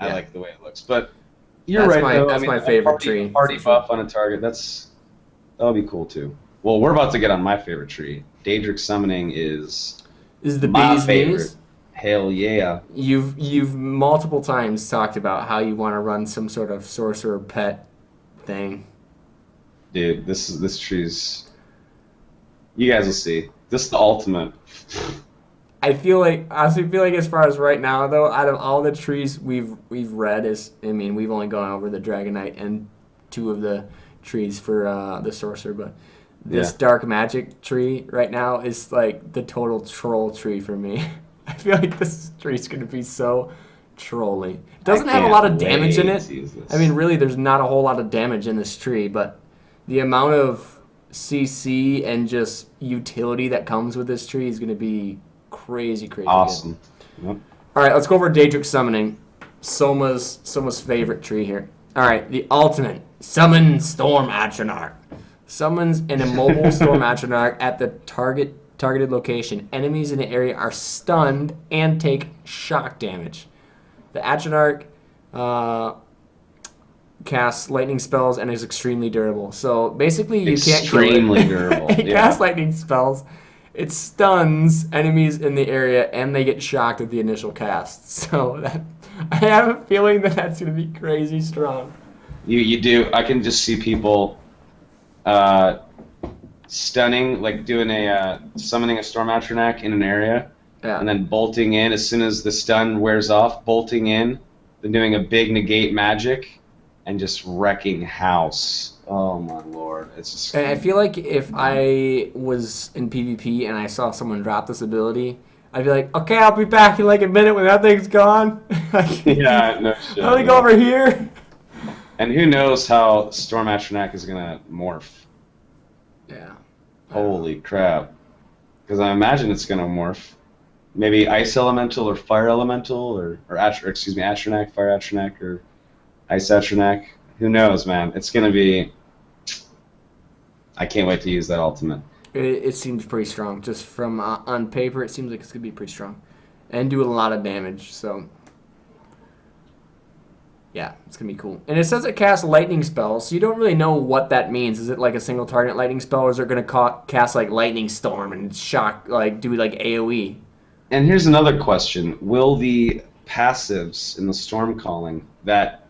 I Yeah. like the way it looks. But you're right though. I That's mean, my a favorite party, a tree party for sure. buff on a target. That'll be cool too. Well, we're about to get on my favorite tree. Daedric summoning is Is the my bee's favorite. knees? Hell yeah. You've multiple times talked about how you want to run some sort of sorcerer pet thing. Dude, this tree's. You guys will see. This is the ultimate. I honestly feel like as far as right now though, out of all the trees we've read we've only gone over the Dragonite and two of the trees for the sorcerer, but this Yeah. dark magic tree right now is like the total troll tree for me. I feel like this tree's gonna be so trolly. It I doesn't have a lot of can't damage in wait it. to use I mean, this. really, there's not a whole lot of damage in this tree, but the amount of CC and just utility that comes with this tree is going to be crazy, crazy good. Awesome. Yep. All right, let's go over Daedric summoning. Soma's favorite tree here. All right, the ultimate summon Storm Atronach. Summons an immobile Storm Atronach at the targeted location. Enemies in the area are stunned and take shock damage. The Atronach casts lightning spells and is extremely durable. So basically, you can't kill it. Extremely durable. It Yeah. casts lightning spells. It stuns enemies in the area, and they get shocked at the initial cast. So I have a feeling that that's going to be crazy strong. You do. I can just see people stunning, like doing summoning a Storm Atronach in an area, Yeah. and then bolting in as soon as the stun wears off, bolting in, then doing a big negate magic, and just wrecking house. Oh my lord. It's just. And I feel like if I was in PvP and I saw someone drop this ability, I'd be like, okay, I'll be back in like a minute when that thing's gone. Yeah, no shit. Let me go over here. And who knows how Storm Atronach is gonna morph. Yeah. Holy crap. Because I imagine it's going to morph. Maybe Ice Elemental or Fire Elemental or Atronach, Fire Atronach or Ice Atronach. Who knows, man? It's going to be... I can't wait to use that ultimate. It seems pretty strong. Just from on paper, it seems like it's going to be pretty strong. And do a lot of damage, so... Yeah, it's going to be cool. And it says it casts lightning spells, so you don't really know what that means. Is it like a single target lightning spell, or is it going to cast like lightning storm and shock, like do like AoE? And here's another question. Will the passives in the Storm Calling that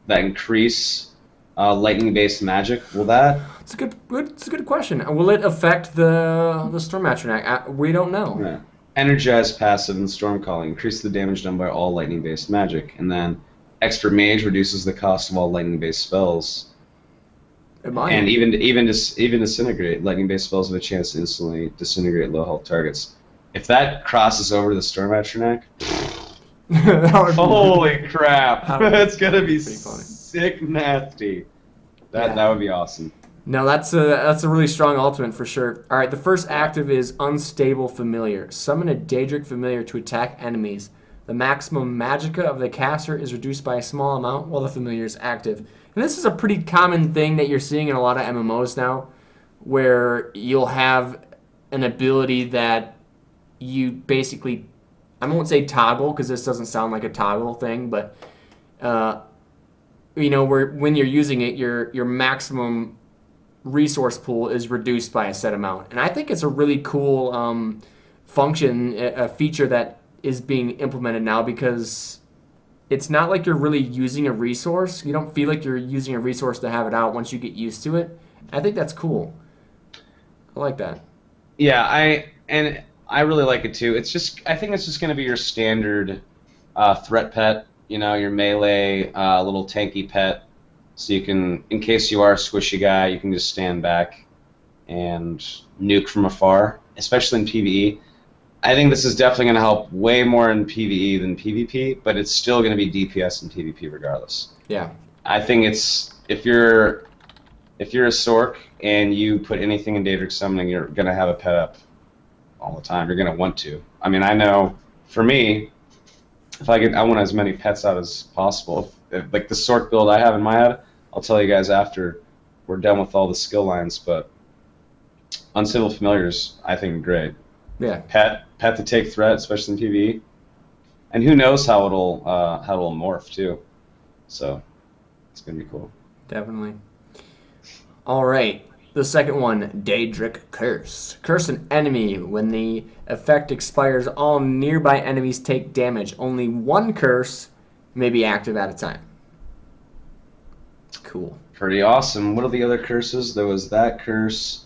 increase lightning-based magic, will that... It's a good question. Will it affect the Storm Atronach? We don't know. Yeah. Energized passive in Storm Calling. Increase the damage done by all lightning-based magic. And then... Expert Mage reduces the cost of all lightning-based spells, and even disintegrate. Lightning-based spells have a chance to instantly disintegrate low health targets. If that crosses over the Storm Atronach, holy crap! That's gonna be sick nasty. That would be awesome. No, that's a really strong ultimate for sure. All right, the first active is Unstable Familiar. Summon a Daedric Familiar to attack enemies. The maximum magicka of the caster is reduced by a small amount while the familiar is active. And this is a pretty common thing that you're seeing in a lot of MMOs now, where you'll have an ability that you basically, I won't say toggle because this doesn't sound like a toggle thing, but where when you're using it, your maximum resource pool is reduced by a set amount. And I think it's a really cool function, a feature that is being implemented now, because it's not like you're really using a resource. You don't feel like you're using a resource to have it out once you get used to it. I think that's cool. I like that. Yeah, I really like it too. I think it's just going to be your standard threat pet. Your melee little tanky pet. So you can, in case you are a squishy guy, you can just stand back and nuke from afar, especially in PvE. I think this is definitely going to help way more in PvE than PvP, but it's still going to be DPS in PvP regardless. Yeah. I think it's if you're a Sorc and you put anything in Daedric Summoning, you're going to have a pet up all the time. You're going to want to. I mean, I know for me, I want as many pets out as possible. If, like the Sorc build I have in my head, I'll tell you guys after we're done with all the skill lines. But Unstable Familiars, I think, are great. Yeah. Pet to take threat, especially in PvE, and who knows how it'll morph too. So it's gonna be cool. Definitely. All right. The second one, Daedric Curse. Curse an enemy. When the effect expires, all nearby enemies take damage. Only one curse may be active at a time. Cool. Pretty awesome. What are the other curses? There was that curse,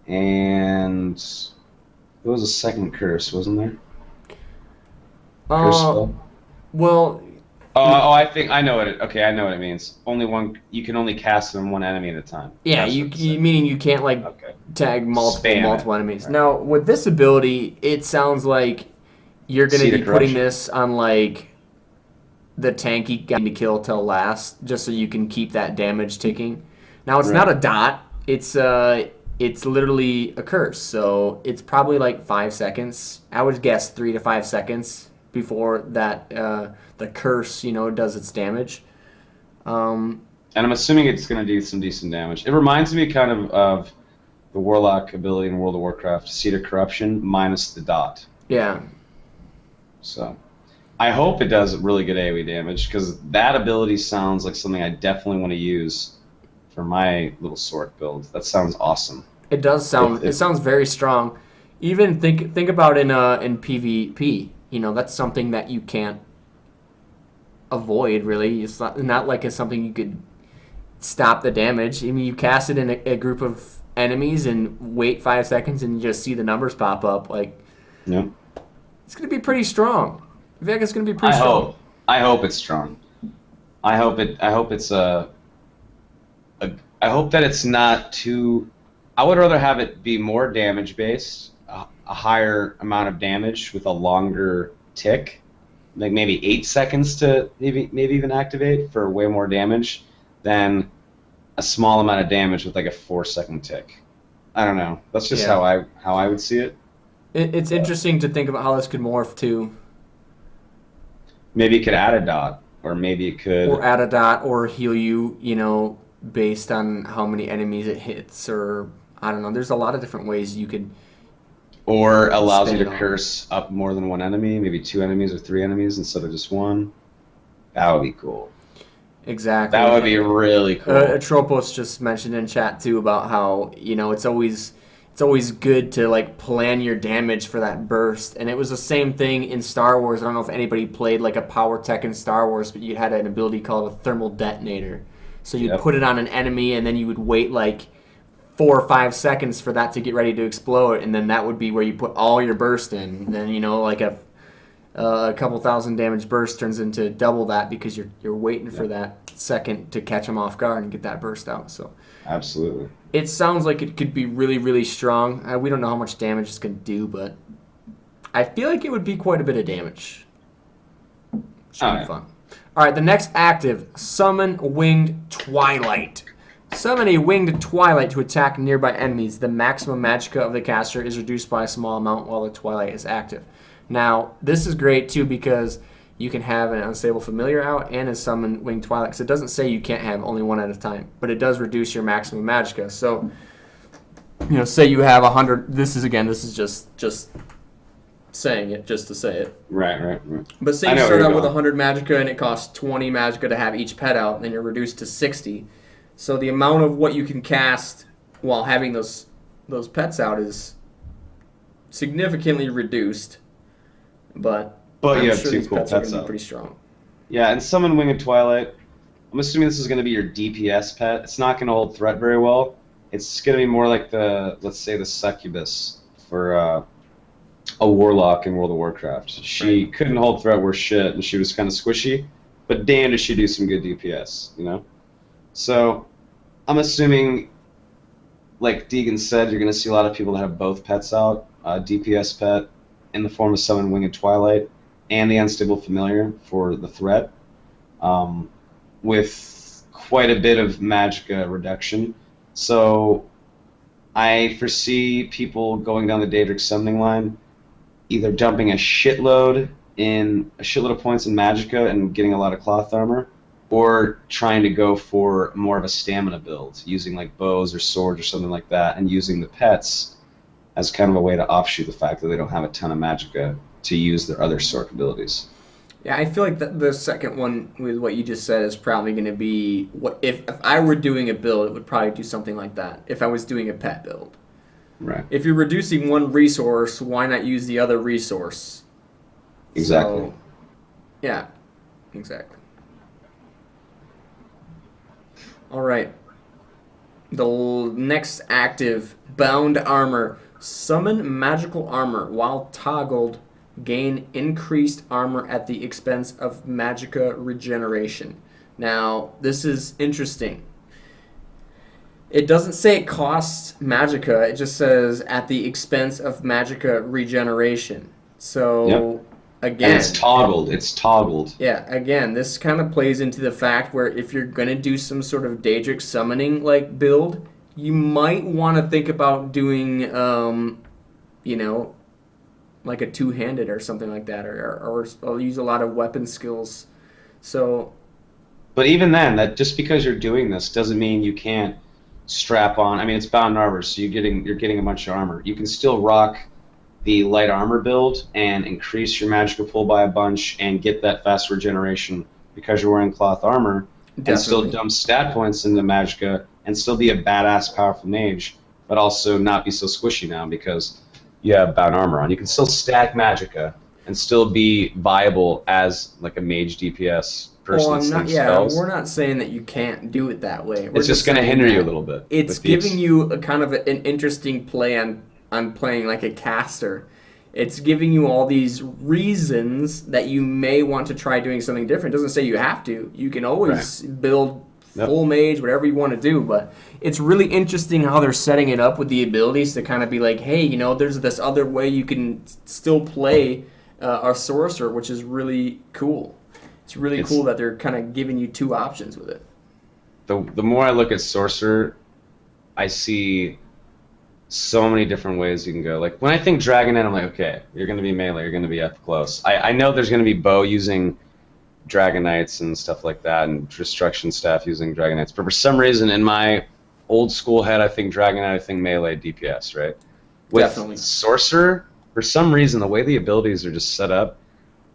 and there was a second curse, wasn't there? Curse spell? Well, I think I know I know what it means. Only one. You can only cast on one enemy at a time. yeah, you meaning you can't tag multiple enemies. Now with this ability, it sounds like you're going to be putting this on like the tanky guy to kill till last, just so you can keep that damage ticking. Now it's not a dot. It's literally a curse, so it's probably like 5 seconds. I would guess 3 to 5 seconds before that the curse, does its damage. And I'm assuming it's going to do some decent damage. It reminds me kind of the Warlock ability in World of Warcraft, Seed of Corruption, minus the dot. Yeah. So I hope it does really good AoE damage, because that ability sounds like something I definitely want to use for my little sword build. That sounds awesome. It does sound. It sounds very strong. Even think about in PvP. That's something that you can't avoid. Really, it's not like it's something you could stop the damage. I mean, you cast it in a group of enemies and wait 5 seconds, and you just see the numbers pop up. Yeah, it's gonna be pretty strong. I feel like it's gonna be pretty strong. I hope it's strong. I hope it's I hope that it's not too. I would rather have it be more damage based, a higher amount of damage with a longer tick, like maybe 8 seconds to maybe even activate for way more damage, than a small amount of damage with like a 4-second tick. I don't know. That's just how I would see it. It's interesting to think about how this could morph too. Maybe it could add a dot, or maybe it could... Or add a dot, or heal you, based on how many enemies it hits, or... I don't know. There's a lot of different ways you could... Or allows you to curse up more than one enemy, maybe 2 enemies or 3 enemies instead of just 1. That would be cool. Exactly. That would be really cool. Atropos just mentioned in chat, too, about how, it's always good to plan your damage for that burst. And it was the same thing in Star Wars. I don't know if anybody played a power tech in Star Wars, but you had an ability called a thermal detonator. So you'd put it on an enemy, and then you would wait 4 or 5 seconds for that to get ready to explode, and then that would be where you put all your burst in. And then a couple thousand damage burst turns into double that, because you're waiting for that second to catch them off guard and get that burst out. So absolutely. It sounds like it could be really, really strong. We don't know how much damage it's going to do, but I feel like it would be quite a bit of damage. Should be fun. All right, the next active, Summon Winged Twilight. Summon a Winged Twilight to attack nearby enemies. The maximum magicka of the caster is reduced by a small amount while the Twilight is active. Now, this is great, too, because you can have an Unstable Familiar out and a Summon Winged Twilight. Because it doesn't say you can't have only one at a time, but it does reduce your maximum magicka. So, say you have 100. This is just saying it just to say it. Right. But say you start out with 100 magicka and it costs 20 magicka to have each pet out, then you're reduced to 60. So the amount of what you can cast while having those pets out is significantly reduced. But you have 2 cool pets are going to out. be pretty strong. Yeah, and Summon Winged Twilight. I'm assuming this is going to be your DPS pet. It's not going to hold threat very well. It's going to be more like let's say the Succubus for a Warlock in World of Warcraft. She couldn't hold threat worth shit, and she was kind of squishy, but damn does she do some good DPS, So, I'm assuming, like Deagen said, you're going to see a lot of people that have both pets out, DPS pet in the form of Summon Winged Twilight, and the Unstable Familiar for the threat, with quite a bit of magicka reduction. So, I foresee people going down the Daedric summoning line, either dumping a shitload of points in magicka and getting a lot of cloth armor, or trying to go for more of a stamina build, using like bows or swords or something like that, and using the pets as kind of a way to offshoot the fact that they don't have a ton of magicka to use their other Sorc abilities. Yeah, I feel like the second one with what you just said is probably going to be what if I were doing a build, it would probably do something like that. If I was doing a pet build, Right. if you're reducing one resource, why not use the other resource? Exactly. So, yeah, exactly. All right. Next active, Bound Armor. Summon magical armor while toggled. Gain increased armor at the expense of magicka regeneration. Now, this is interesting. It doesn't say it costs magicka, it just says at the expense of magicka regeneration. Yep. So, And it's again, toggled. It's toggled. yeah, again, this kind of plays into the fact where if you're going to do some sort of Daedric summoning like build, you might want to think about doing, you know, like a two-handed or something like that, or use a lot of weapon skills. So, But even then, that just because you're doing this doesn't mean you can't strap on. I mean, it's bound armor, so you're getting a bunch of armor. You can still rock the light armor build and increase your magical pull by a bunch and get that fast regeneration because you're wearing cloth armor, and still definitely. dump stat points into magicka and still be a badass powerful mage, but also not be so squishy now because you have bound armor on. You can still stack magicka and still be viable as like a mage DPS Well, person that I'm not. slings Yeah, spells. we're not saying that you can't do it that way. We're It's just just going to saying hinder you a that little bit it's with giving these. you a kind of an interesting play on playing like a caster. It's giving you all these reasons that you may want to try doing something different. It doesn't say you have to. You can Right. always build Yep. full mage, whatever you want to do. But it's really interesting how they're setting it up with the abilities to kind of be like, hey, there's this other way you can still play a sorcerer, which is really cool. It's really cool It's that they're kind of giving you two options with it. the more I look at Sorcerer, I see so many different ways you can go. Like when I think Dragonet, I'm like, okay, you're going to be melee, you're going to be up close. I know there's going to be bow using Dragonites and stuff like that, and destruction staff using Dragonites. But for some reason, in my old school head, I think Dragonite, I think melee DPS, right? With Definitely. Sorcerer, for some reason, the way the abilities are just set up,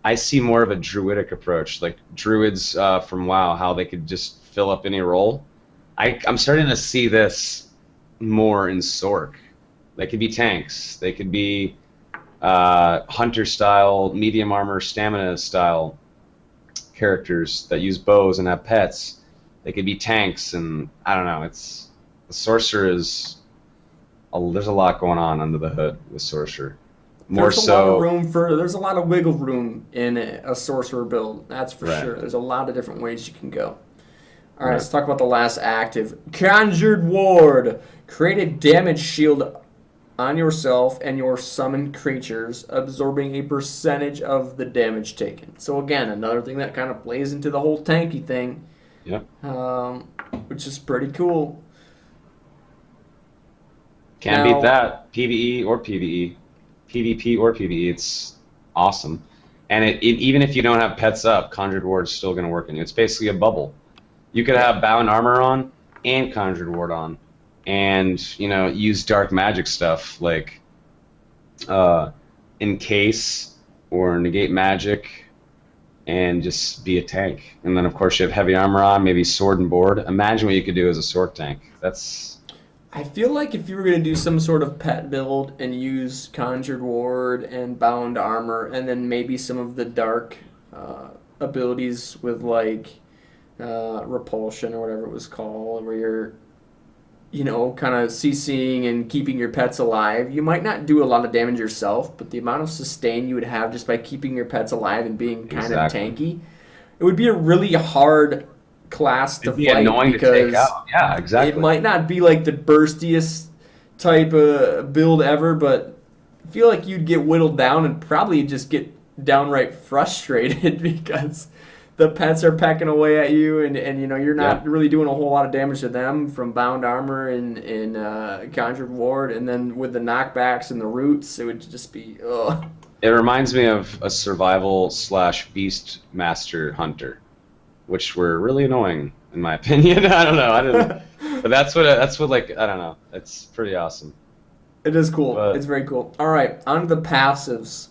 I see more of a druidic approach, like druids from WoW, how they could just fill up any role. I'm starting to see this more in Sorc. They could be tanks. They could be hunter style, medium armor, stamina style characters that use bows and have pets. They could be tanks, and I don't know. It's the sorcerer is there's a lot going on under the hood with sorcerer. More so, There's a lot of wiggle room in a sorcerer build. That's for right, sure. There's a lot of different ways you can go. All right, right. let's talk about the last active. Conjured Ward. Create a damage shield on yourself and your summoned creatures, absorbing a percentage of the damage taken. So again, another thing that kind of plays into the whole tanky thing, Yep. um, which is pretty cool. Can't beat Now, that. PVE or PVE, PvP or PVE. It's awesome. And even if you don't have pets up, Conjured Ward is still going to work in you. It's basically a bubble. You could yeah, have Bound Armor on and Conjured Ward on, and use dark magic stuff like encase or negate magic, and just be a tank. And then of course you have heavy armor on, maybe sword and board. Imagine what you could do as a sword tank. That's I feel like if you were going to do some sort of pet build and use Conjured Ward and Bound Armor, and then maybe some of the dark abilities with like Repulsion or whatever it was called, where you're, kind of CCing and keeping your pets alive, you might not do a lot of damage yourself, but the amount of sustain you would have just by keeping your pets alive and being kind of exactly. tanky, it would be a really hard class to It'd be fight annoying to take because out. Yeah, it exactly. might not be like the burstiest type of build ever, but I feel like you'd get whittled down and probably just get downright frustrated because the pets are pecking away at you, and you're Yeah. not really doing a whole lot of damage to them from Bound Armor and Conjured Ward, and then with the knockbacks and the roots, it would just be It reminds me of a survival slash beast master hunter, which were really annoying in my opinion. I don't know. I didn't. But that's what like I don't know. It's pretty awesome. It is cool. But It's very cool. All right, on to the passives.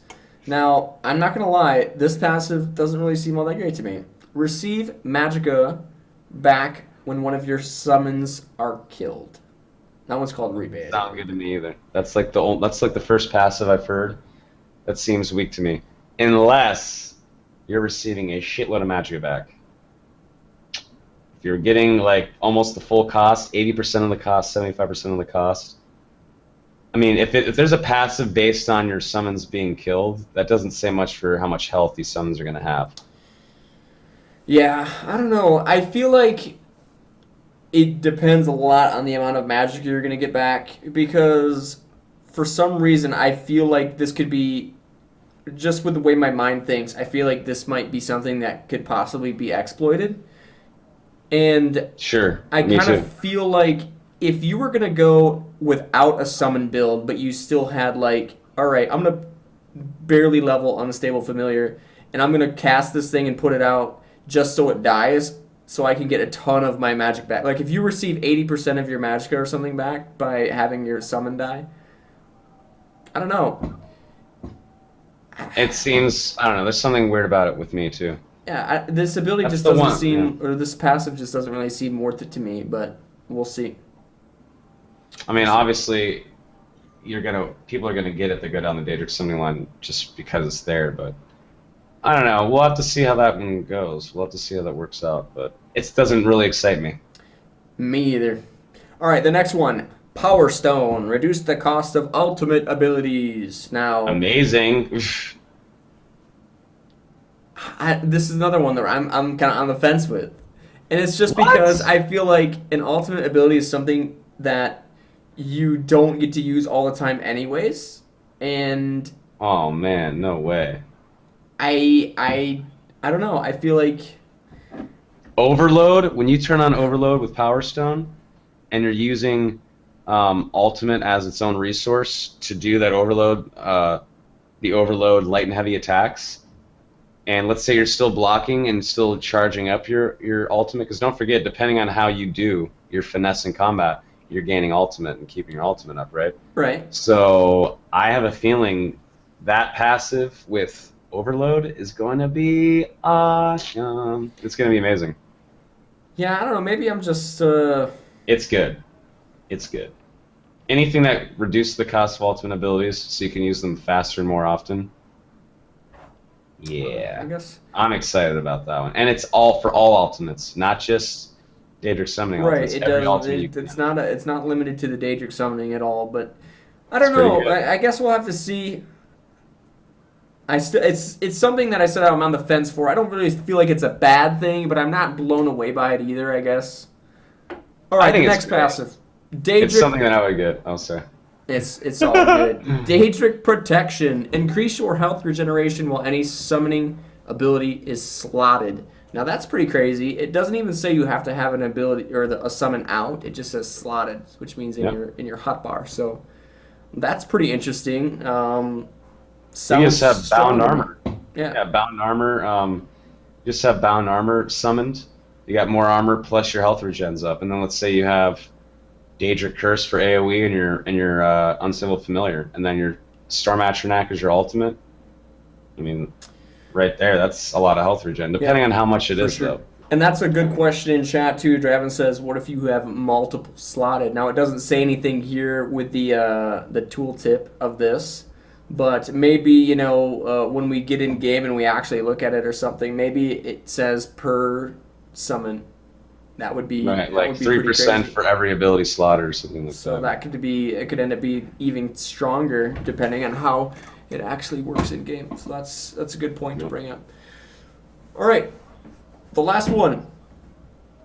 Now, I'm not gonna lie. This passive doesn't really seem all that great to me. Receive Magicka back when one of your summons are killed. That one's called rebate. not good to me either. That's like the first passive I've heard. That seems weak to me. Unless you're receiving a shitload of Magicka back. If you're getting like almost the full cost, 80% of the cost, 75% of the cost. I mean, if there's a passive based on your summons being killed, that doesn't say much for how much health these summons are going to have. Yeah, I don't know. I feel like it depends a lot on the amount of magic you're going to get back because for some reason I feel like this could be just with the way my mind thinks. I feel like this might be something that could possibly be exploited. And Sure, I me kind of too. feel like if you were going to go without a summon build, but you still had like, all right, I'm going to barely level Unstable Familiar, and I'm going to cast this thing and put it out just so it dies, so I can get a ton of my magic back. Like if you receive 80% of your magicka or something back by having your summon die, I don't know. It seems, I don't know, there's something weird about it with me too. Yeah, this ability That's just the doesn't one, seem, or this passive just doesn't really seem worth it to me, but we'll see. I mean, obviously, people are gonna get it that go down the Daedric summoning line just because it's there, but I don't know. We'll have to see how that one goes. We'll have to see how that works out, but it doesn't really excite me. Me either. All right, the next one. Power Stone. Reduce the cost of ultimate abilities. Now, Amazing. this is another one that I'm kind of on the fence with. And it's just What? because I feel like an ultimate ability is something that you don't get to use all the time anyways. And Oh man, no way. I don't know. I feel like Overload, when you turn on Overload with Power Stone, and you're using Ultimate as its own resource to do that Overload, the Overload light and heavy attacks, and let's say you're still blocking and still charging up your Ultimate, because don't forget, depending on how you do your finesse in combat, you're gaining Ultimate and keeping your Ultimate up, right? right. So I have a feeling that passive with Overload is going to be awesome. It's going to be amazing. Yeah, I don't know. Maybe I'm just It's good. It's good. Anything that reduces the cost of ultimate abilities so you can use them faster and more often. I Yeah. guess. I'm excited about that one. And it's all for all ultimates, not just Daedric summoning Right, ultimates. it Every does. ultimate you can It's not limited to the Daedric summoning at all. But I It's don't pretty know. good. I guess we'll have to see. It's something that I said I'm on the fence for. I don't really feel like it's a bad thing, but I'm not blown away by it either. I guess. All I right, the think it's next great. passive, It's Daedric. something that I would get, I'll say. It's all good. Daedric Protection. Increase your health regeneration while any summoning ability is slotted. Now that's pretty crazy. It doesn't even say you have to have an ability or a summon out. It just says slotted, which means Yeah. in your hotbar. So that's pretty interesting. You just have strong bound to me. armor. Yeah. Yeah, bound armor. You just have bound armor summoned. You got more armor plus your health regens up. And then let's say you have Daedric Curse for AoE and your Unstable Familiar, and then your Storm Atronach is your ultimate. I mean, right there, that's a lot of health regen, depending on how much it For is, sure. though. And that's a good question in chat too. Draven says, "What if you have multiple slotted?" Now it doesn't say anything here with the tooltip of this, but maybe when we get in game and we actually look at it or something, maybe it says per summon. That would be Right, that like would be pretty 3% crazy. for every ability slot or something like So that. that could end up being even stronger depending on how it actually works in game. So that's a good point to bring up. All right. The last one,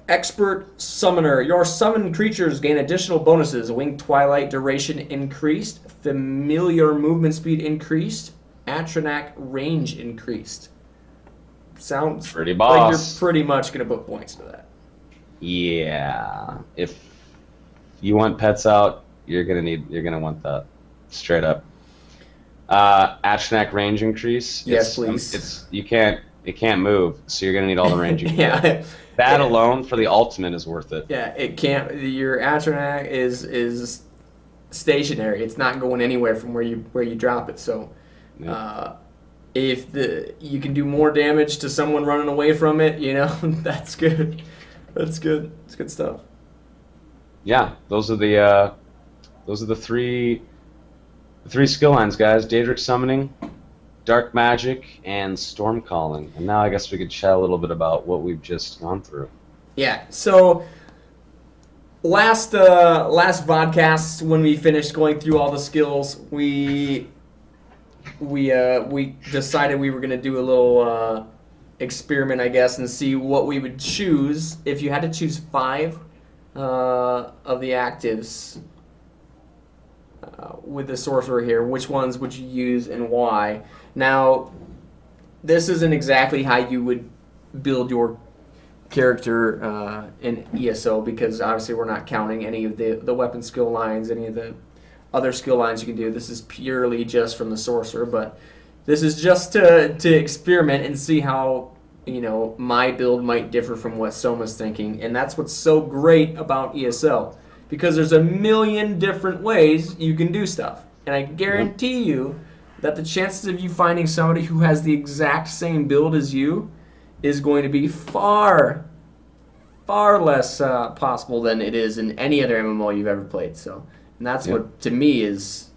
Expert Summoner. Your summoned creatures gain additional bonuses. Wing Twilight duration increased. Familiar movement speed increased. Atronach range increased. Sounds Pretty like boss. you're pretty much going to put points to that. Yeah. If you want pets out, you're gonna want that. Straight up. Atronach range increase. Yes, please. You can't It can't move, so you're gonna need all the range you can get. Yeah. That alone for the ultimate is worth it. Yeah, it can't. Your Atronach is stationary. It's not going anywhere from where you drop it. So, Yeah. if you can do more damage to someone running away from it, that's good. That's good. It's good stuff. Yeah, those are the three skill lines, guys. Daedric summoning, dark magic, and storm calling. And now I guess we could chat a little bit about what we've just gone through. Yeah. So last vodcast when we finished going through all the skills, we decided we were gonna do a little experiment, I guess, and see what we would choose if you had to choose 5 of the actives with the sorcerer here. Which ones would you use and why? Now, this isn't exactly how you would build your character in ESO, because obviously we're not counting any of the weapon skill lines, any of the other skill lines you can do. This is purely just from the sorcerer, but this is just to experiment and see how my build might differ from what Soma's thinking. And that's what's so great about ESO, because there's a million different ways you can do stuff, and I guarantee you that the chances of you finding somebody who has the exact same build as you is going to be far less possible than it is in any other MMO you've ever played. So, and that's what to me is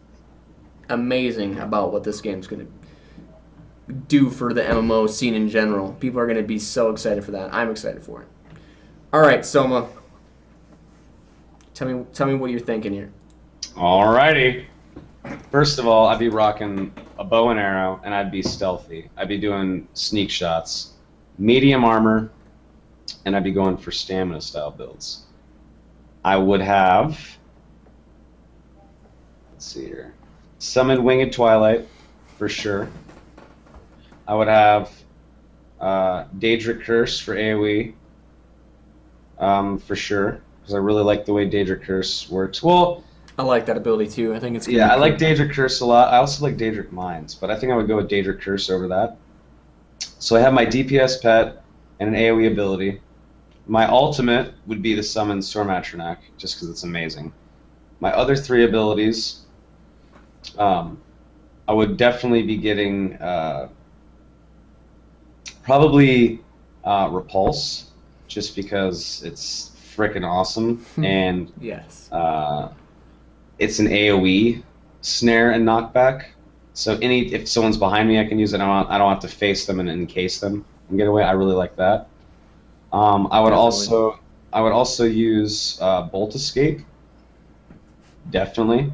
amazing about what this game's going to do for the MMO scene in general. People are going to be so excited for that. I'm excited for it. All right, Soma, tell me what you're thinking here. Alrighty. First of all, I'd be rocking a bow and arrow, and I'd be stealthy. I'd be doing sneak shots, medium armor, and I'd be going for stamina style builds. I would have, let's see here, summon Winged Twilight for sure. I would have Daedric Curse for AoE for sure, because I really like the way Daedric Curse works. Well, I like that ability too. I think it's I like Daedric Curse a lot. I also like Daedric Mines, but I think I would go with Daedric Curse over that. So I have my DPS pet and an AoE ability. My ultimate would be to summon Storm Atronach, just because it's amazing. My other 3 abilities, I would definitely be getting probably Repulse, just because it's freaking awesome, and yes. It's an AoE snare and knockback. So if someone's behind me, I can use it. I don't have to face them and encase them and get away. I really like that. I would also use Bolt Escape, definitely.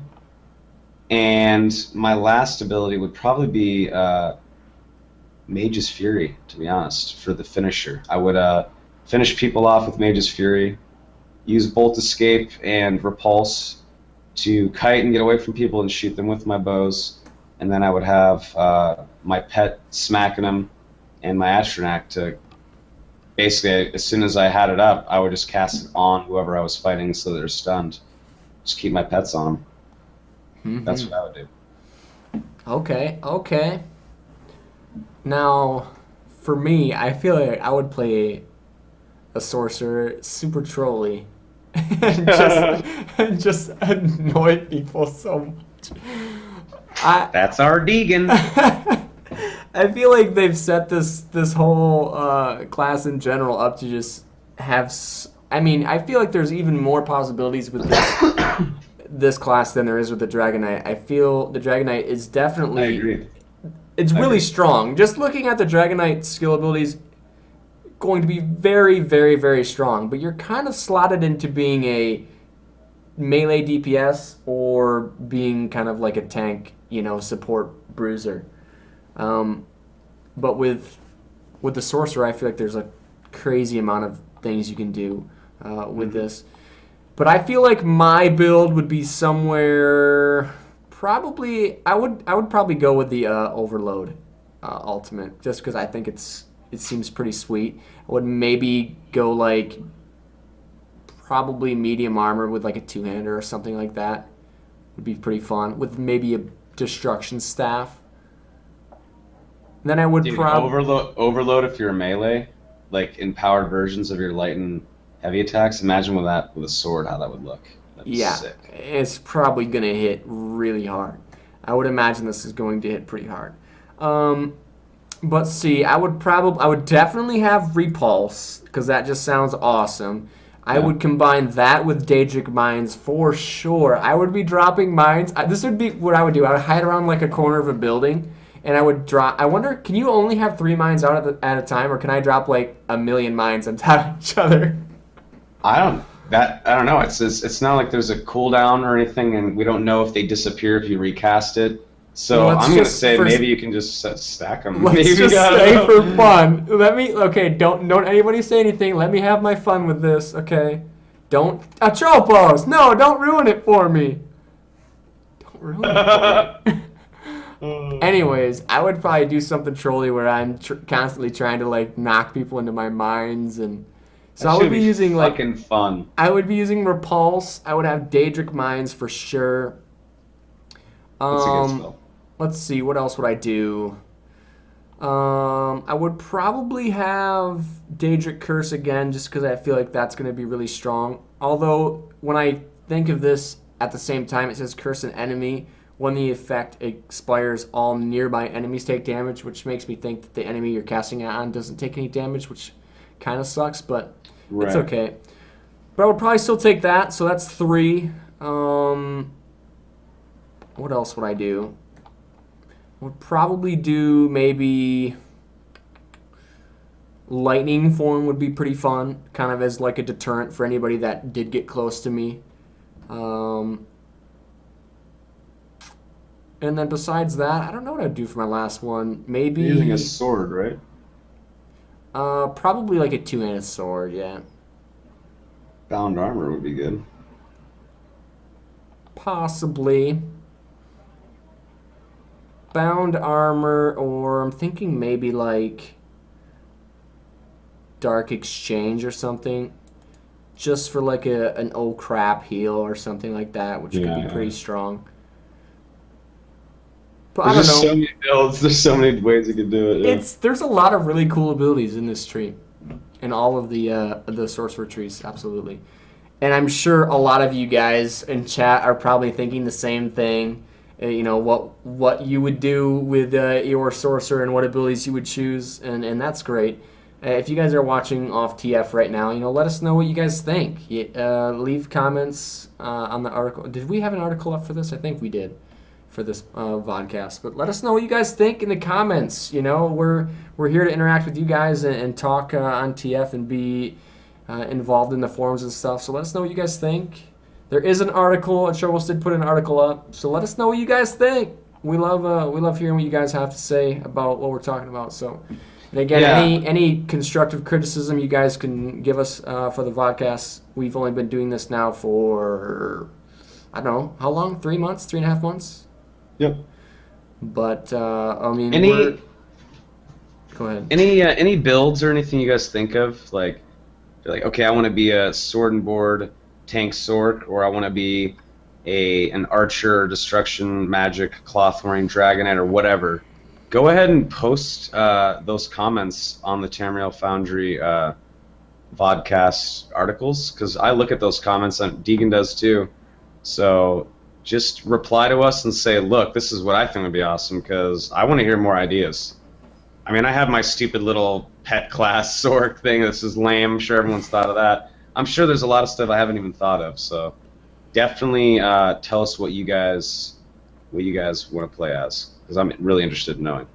And my last ability would probably be Mage's Fury, to be honest, for the finisher. I would finish people off with Mage's Fury, use Bolt Escape and Repulse to kite and get away from people and shoot them with my bows, and then I would have my pet smacking them and my Atronach to basically, as soon as I had it up, I would just cast it on whoever I was fighting so they're stunned. Just keep my pets on them. Mm-hmm. That's what I would do. Okay. Now, for me, I feel like I would play a sorcerer super trolly. and just annoy people so much. That's our Deagen. I feel like they've set this whole class in general up to just have. I feel like there's even more possibilities with this class than there is with the Dragon Knight. I feel the Dragon Knight is definitely. I agree. It's really strong. Just looking at the Dragon Knight skill abilities, going to be very, very, very strong. But you're kind of slotted into being a melee DPS or being kind of like a tank, support bruiser. But with the sorcerer, I feel like there's a crazy amount of things you can do with this. But I feel like my build would be somewhere. Probably, I would probably go with the Overload ultimate, just because I think it seems pretty sweet. I would maybe go probably medium armor with like a 2-hander or something like that. Would be pretty fun with maybe a destruction staff. Then I would Dude, prob overload if you're a melee, like in powered versions of your light and heavy attacks. Imagine with that with a sword, how that would look. That'd be yeah, sick. it's probably gonna hit really hard. I would imagine this is going to hit pretty hard. Um, but see, I would definitely have repulse because that just sounds awesome. I Yeah. would combine that with Daedric Mines for sure. I would be dropping mines. This would be what I would do. I would hide around like a corner of a building, and I would drop. I wonder, can you only have 3 mines out at a time, or can I drop like a million mines on top of each other? I don't know. It's not like there's a cooldown or anything, and we don't know if they disappear if you recast it. Well, So I'm gonna say maybe you can just stack them. let's Maybe just I don't say know. for fun. Okay. Don't anybody say anything. Let me have my fun with this. Okay. Don't Atropos. No, don't ruin it for me. Don't ruin it for me. Anyways, I would probably do something trolly where I'm constantly trying to like knock people into my mines, and so That I would should be be using like fucking fun. I would be using repulse. I would have Daedric Mines for sure. That's a good Um, spell. let's see, what else would I do? I would probably have Daedric Curse again, just because I feel like that's going to be really strong. Although when I think of this at the same time, it says Curse an enemy. When the effect expires, all nearby enemies take damage, which makes me think that the enemy you're casting it on doesn't take any damage, which kind of sucks, but it's Right. okay. But I would probably still take that, so that's 3. What else would I do? I would probably do maybe lightning form would be pretty fun, kind of as like a deterrent for anybody that did get close to me. Um, and then besides that, I don't know what I'd do for my last one. Maybe You're using a sword, right? probably like a two-handed sword, yeah. Bound armor would be good. Possibly. Bound armor, or I'm thinking maybe like Dark Exchange or something. Just for like an old crap heal or something like that, which could be Yeah. pretty strong. But I There's don't just so know. many builds. There's so many ways you could do it. Yeah. There's a lot of really cool abilities in this tree, in all of the sorcerer trees, absolutely. And I'm sure a lot of you guys in chat are probably thinking the same thing. You know what you would do with your sorcerer and what abilities you would choose, and that's great. If you guys are watching off TF right now, let us know what you guys think. Leave comments on the article. Did we have an article up for this? I think we did for this vodcast. But let us know what you guys think in the comments. We're here to interact with you guys and talk on TF and be involved in the forums and stuff. So let us know what you guys think. There is an article. Churros did put an article up. So let us know what you guys think. We love hearing what you guys have to say about what we're talking about. So, and again, Yeah. any constructive criticism you guys can give us for the vodcast. We've only been doing this now for I don't know how long. 3 months, 3.5 months. Yep. But I mean, Any go ahead. any builds or anything you guys think of? Like, you're like, okay, I want to be a sword and board tank sword, or I want to be an archer, destruction magic, cloth wearing dragonite, or whatever. Go ahead and post those comments on the Tamriel Foundry vodcast articles, because I look at those comments, and Deegan does too. So just reply to us and say, look, this is what I think would be awesome, because I want to hear more ideas. I mean, I have my stupid little pet class Sorc thing. This is lame. I'm sure everyone's thought of that. I'm sure there's a lot of stuff I haven't even thought of. So definitely tell us what you guys want to play as, because I'm really interested in knowing.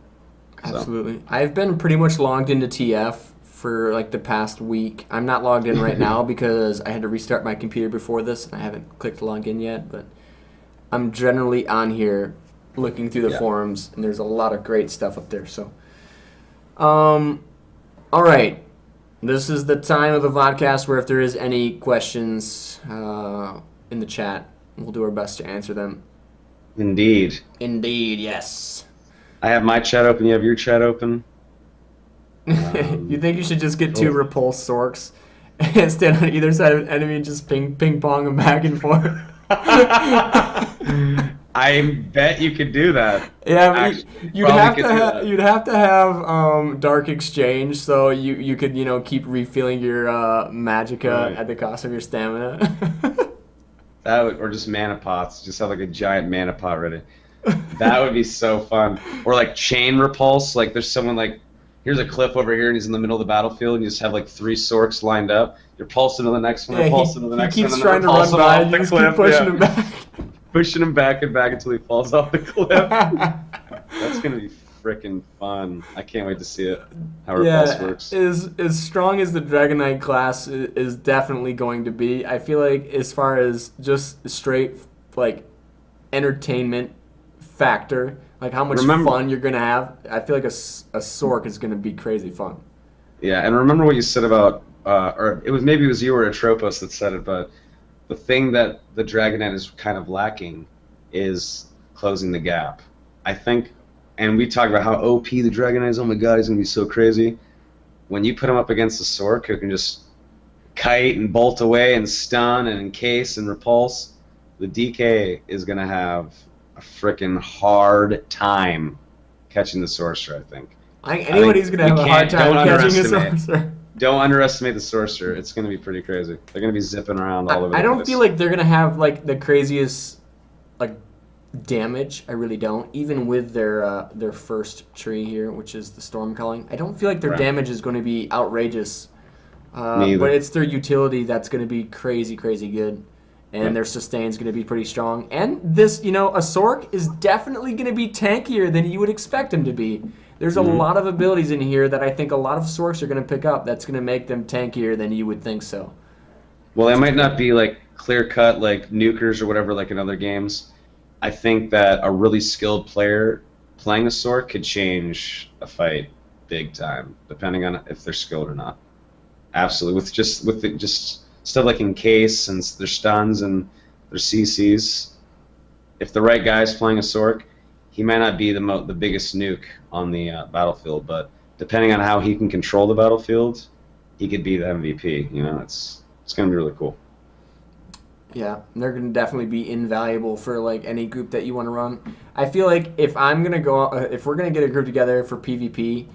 So. Absolutely. I've been pretty much logged into TF for like the past week. I'm not logged in right now because I had to restart my computer before this, and I haven't clicked log in yet. But I'm generally on here looking through the forums, and there's a lot of great stuff up there. So, all right. This is the time of the vodcast where if there is any questions in the chat, we'll do our best to answer them. Indeed. Indeed, yes. I have my chat open. You have your chat open. You think you should just get 2 repulsed Sorcs and stand on either side of an enemy and just ping pong them back and forth? I I bet you could do that. Yeah, but Actually, probably could do that. you'd have to have Dark Exchange, so you could keep refilling your magicka Right. at the cost of your stamina. That would, or just mana pots. Just have like a giant mana pot ready. That would be so fun. Or like chain repulse. Like there's someone like, here's a cliff over here, and he's in the middle of the battlefield, and you just have like 3 sorks lined up. You're pulsing to the next one, Yeah, repulsing to the he next one, keeps and then trying to run repulsing by, off and the you just keep cliff. pushing Yeah, him back. pushing him back and back until he falls off the cliff. That's gonna be freaking fun. I can't wait to see it. How repulse Yeah, works. as strong as the Dragon Knight class is definitely going to be, I feel like as far as just straight like entertainment factor, like how much Remember, fun you're gonna have, I feel like a Sork is gonna be crazy fun. yeah, and remember what you said about, or it was maybe it was you or Atropos that said it, but the thing that the Dragonet is kind of lacking is closing the gap. I think, and we talk about how OP the Dragonet is. Oh my God, he's gonna be so crazy. When you put him up against a Sork who can just kite and bolt away and stun and encase and repulse, the DK is gonna have a freaking hard time catching the Sorcerer. I think. I think I think anybody's gonna we have a hard can't. time Don't catching a underestimate. Sorcerer. Don't underestimate the Sorcerer. It's going to be pretty crazy. They're going to be zipping around all over I the don't place. feel like they're gonna have like the craziest like damage. I really don't. Even with their first tree here, which is the Storm Culling, I don't feel like their Right. damage is going to be outrageous. Me But either. it's their utility that's going to be crazy, crazy good, and Yep. their sustain is going to be pretty strong. And this, a Sork is definitely going to be tankier than you would expect him to be. There's a lot of abilities in here that I think a lot of Sorks are going to pick up. That's going to make them tankier than you would think so. Well, they might not be like clear cut like nukers or whatever like in other games. I think that a really skilled player playing a Sork could change a fight big time, depending on if they're skilled or not. Absolutely, with just stuff like encase and their stuns and their CCs. If the right guy's playing a Sork, he might not be the biggest nuke on the battlefield, but depending on how he can control the battlefield, he could be the MVP. It's going to be really cool. Yeah, they're going to definitely be invaluable for like any group that you want to run. I feel like if we're going to get a group together for PvP,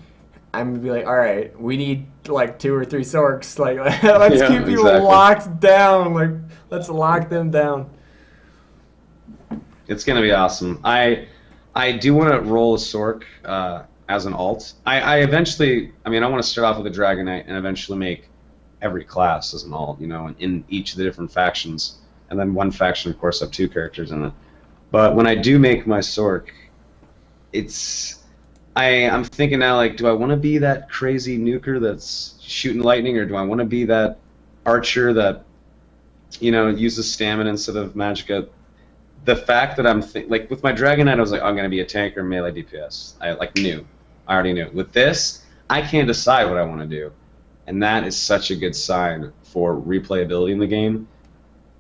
I'm going to be like, all right, we need like 2 or 3 Sorks. Like, let's Yeah, keep people exactly. locked down. Like, let's lock them down. It's going to be awesome. I do want to roll a Sork as an alt. I eventually, I want to start off with a Dragon Knight and eventually make every class as an alt, in each of the different factions. And then one faction, of course, have 2 characters in it. But when I do make my Sork, I'm thinking now, like, do I want to be that crazy nuker that's shooting lightning, or do I want to be that archer that, uses stamina instead of magicka? The fact that like with my Dragon Knight, I was like, I'm going to be a tanker, melee DPS. I already knew. With this, I can't decide what I want to do, and that is such a good sign for replayability in the game,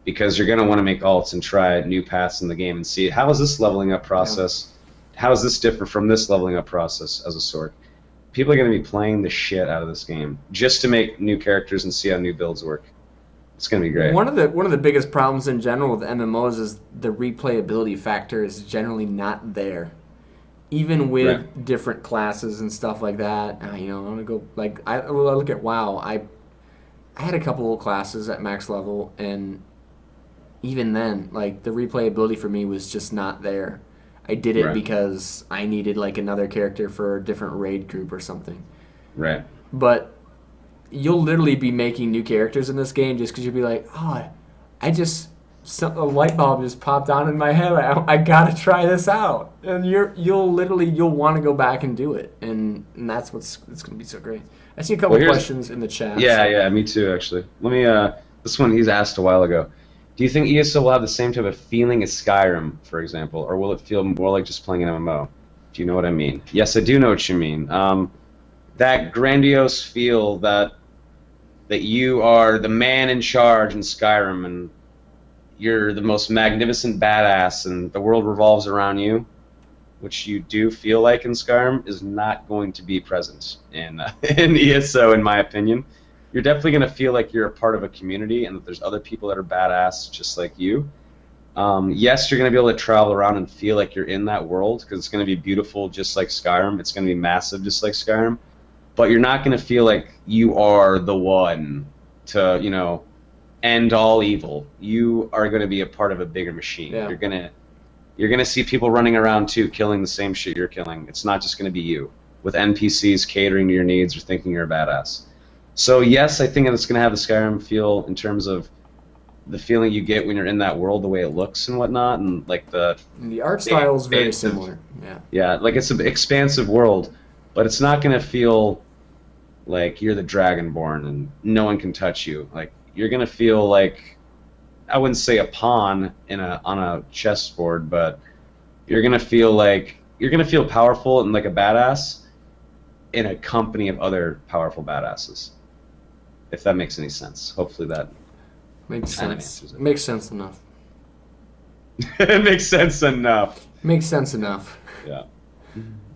because you're going to want to make alts and try new paths in the game and see how is this leveling up process. How is this different from this leveling up process as a Sork? People are going to be playing the shit out of this game just to make new characters and see how new builds work. It's going to be great. One of the biggest problems in general with MMOs is the replayability factor is generally not there. Even with different classes and stuff like that, I'm gonna go like I look at WoW. I had a couple of classes at max level, and even then, like the replayability for me was just not there. I did it because I needed like another character for a different raid group or something. Right. But you'll literally be making new characters in this game just because you'll be like, oh, a light bulb just popped on in my head. I gotta try this out, and you'll want to go back and do it, and that's it's gonna be so great. I see a couple questions in the chat. Yeah, me too actually. Let me this one he's asked a while ago. Do you think ESO will have the same type of feeling as Skyrim, for example, or will it feel more like just playing an MMO? Do you know what I mean? Yes, I do know what you mean. That grandiose feel that you are the man in charge in Skyrim and you're the most magnificent badass and the world revolves around you, which you do feel like in Skyrim, is not going to be present in ESO, in my opinion. You're definitely going to feel like you're a part of a community and that there's other people that are badass just like you, Yes, you're going to be able to travel around and feel like you're in that world because it's going to be beautiful just like Skyrim. It's going to be massive just like Skyrim. But you're not going to feel like you are the one to, end all evil. You are going to be a part of a bigger machine. Yeah. You're gonna see people running around too, killing the same shit you're killing. It's not just gonna be you, with NPCs catering to your needs or thinking you're a badass. So yes, I think it's gonna have the Skyrim feel in terms of the feeling you get when you're in that world, the way it looks and whatnot, and like the art style is very expansive- similar. Yeah. Yeah, like it's an expansive world, but it's not gonna feel like you're the Dragonborn and no one can touch you. Like you're gonna feel like, I wouldn't say a pawn on a chessboard, but you're gonna feel powerful and like a badass in a company of other powerful badasses. If that makes any sense. Hopefully that Makes kind of sense. answers it. Makes sense enough. It makes sense enough. Makes sense enough. Yeah.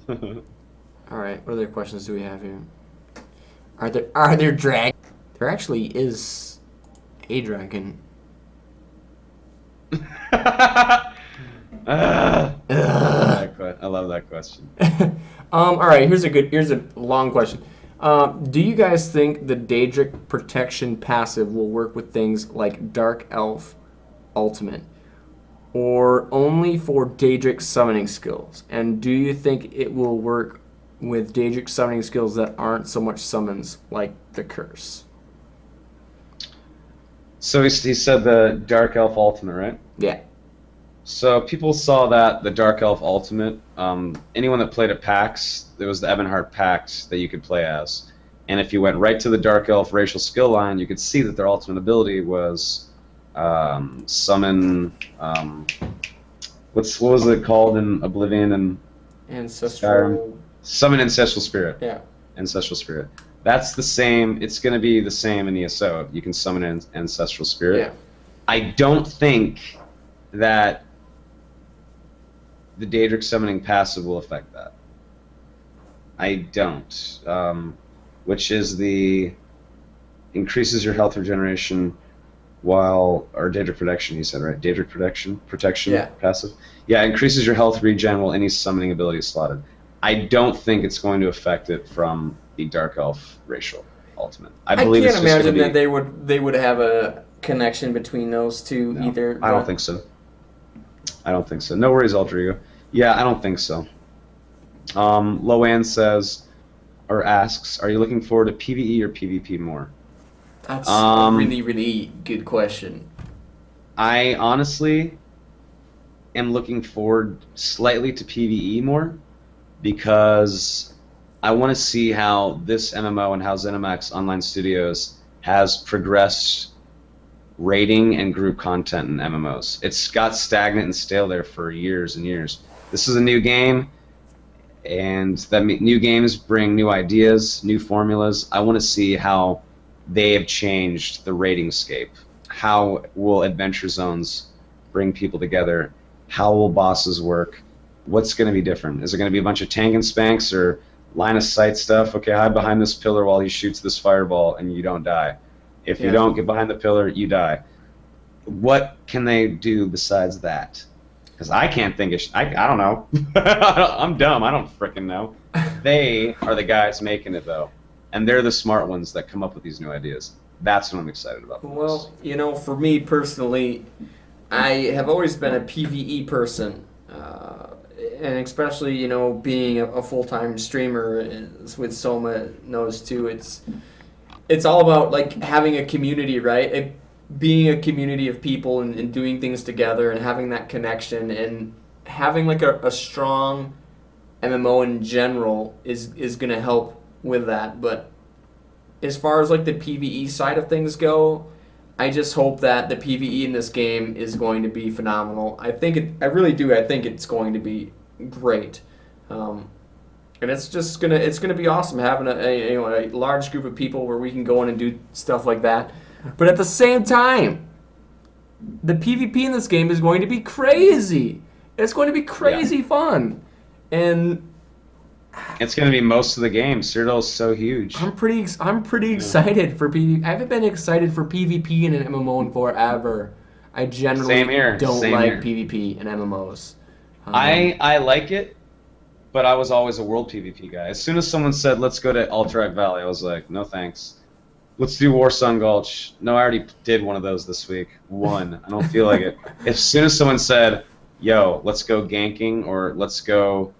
All right. What other questions do we have here? Are there drag? There actually is a dragon. I love that question. All right. Here's a long question. Do you guys think the Daedric protection passive will work with things like Dark Elf Ultimate, or only for Daedric summoning skills? And do you think it will work with Daedric summoning skills that aren't so much summons, like the Curse? So he said the Dark Elf Ultimate, right? Yeah. So people saw that, the Dark Elf Ultimate. Anyone that played at PAX, there was the Ebonheart Pact that you could play as. And if you went right to the Dark Elf racial skill line, you could see that their ultimate ability was summon... what was it called in Oblivion and Ancestral. Skyrim? Summon Ancestral Spirit. Yeah. Ancestral Spirit. That's the same. It's going to be the same in ESO. You can summon an Ancestral Spirit. Yeah. I don't think that the Daedric summoning passive will affect that. I don't. Which is the increases your health regeneration or Daedric protection, you said, right? Daedric protection Yeah. passive? Yeah, increases your health regen while any summoning ability is slotted. I don't think it's going to affect it from the Dark Elf racial ultimate. I believe can't it's just imagine gonna that they would have a connection between those two No, either. I don't think so. No worries, Alter Ego. Yeah, I don't think so. Loanne asks, are you looking forward to PvE or PvP more? That's a really, really good question. I honestly am looking forward slightly to PvE more because I want to see how this MMO and how ZeniMax Online Studios has progressed rating and group content in MMOs. It's got stagnant and stale there for years and years. This is a new game, and that new games bring new ideas, new formulas. I want to see how they have changed the rating scape. How will adventure zones bring people together? How will bosses work? What's going to be different? Is it going to be a bunch of tank and spanks or line of sight stuff? Okay, hide behind this pillar while he shoots this fireball and you don't die. If you don't get behind the pillar, you die. What can they do besides that? Because I can't think of... I don't know. I'm dumb. I don't frickin' know. They are the guys making it, though. And they're the smart ones that come up with these new ideas. That's what I'm excited about. Well, for me personally, I have always been a PvE person. And especially, being a full-time streamer with Soma knows too, it's all about, like, having a community, right? Being a community of people and doing things together and having that connection and having, like, a strong MMO in general is going to help with that. But as far as, like, the PvE side of things go, I just hope that the PvE in this game is going to be phenomenal. I really do. I think it's going to be great. And it's gonna be awesome having a large group of people where we can go in and do stuff like that. But at the same time, the PvP in this game is going to be crazy. It's going to be crazy fun, and it's going to be most of the game. Citadel's so huge. I'm pretty excited for PvP. I haven't been excited for PvP in an MMO in forever. I generally Same here. don't Same like here. PvP and MMOs. I like it, but I was always a world PvP guy. As soon as someone said, let's go to Alterac Valley, I was like, no thanks. Let's do Warsun Gulch. No, I already did one of those this week. One. I don't feel like it. As soon as someone said, yo, let's go ganking, or let's go,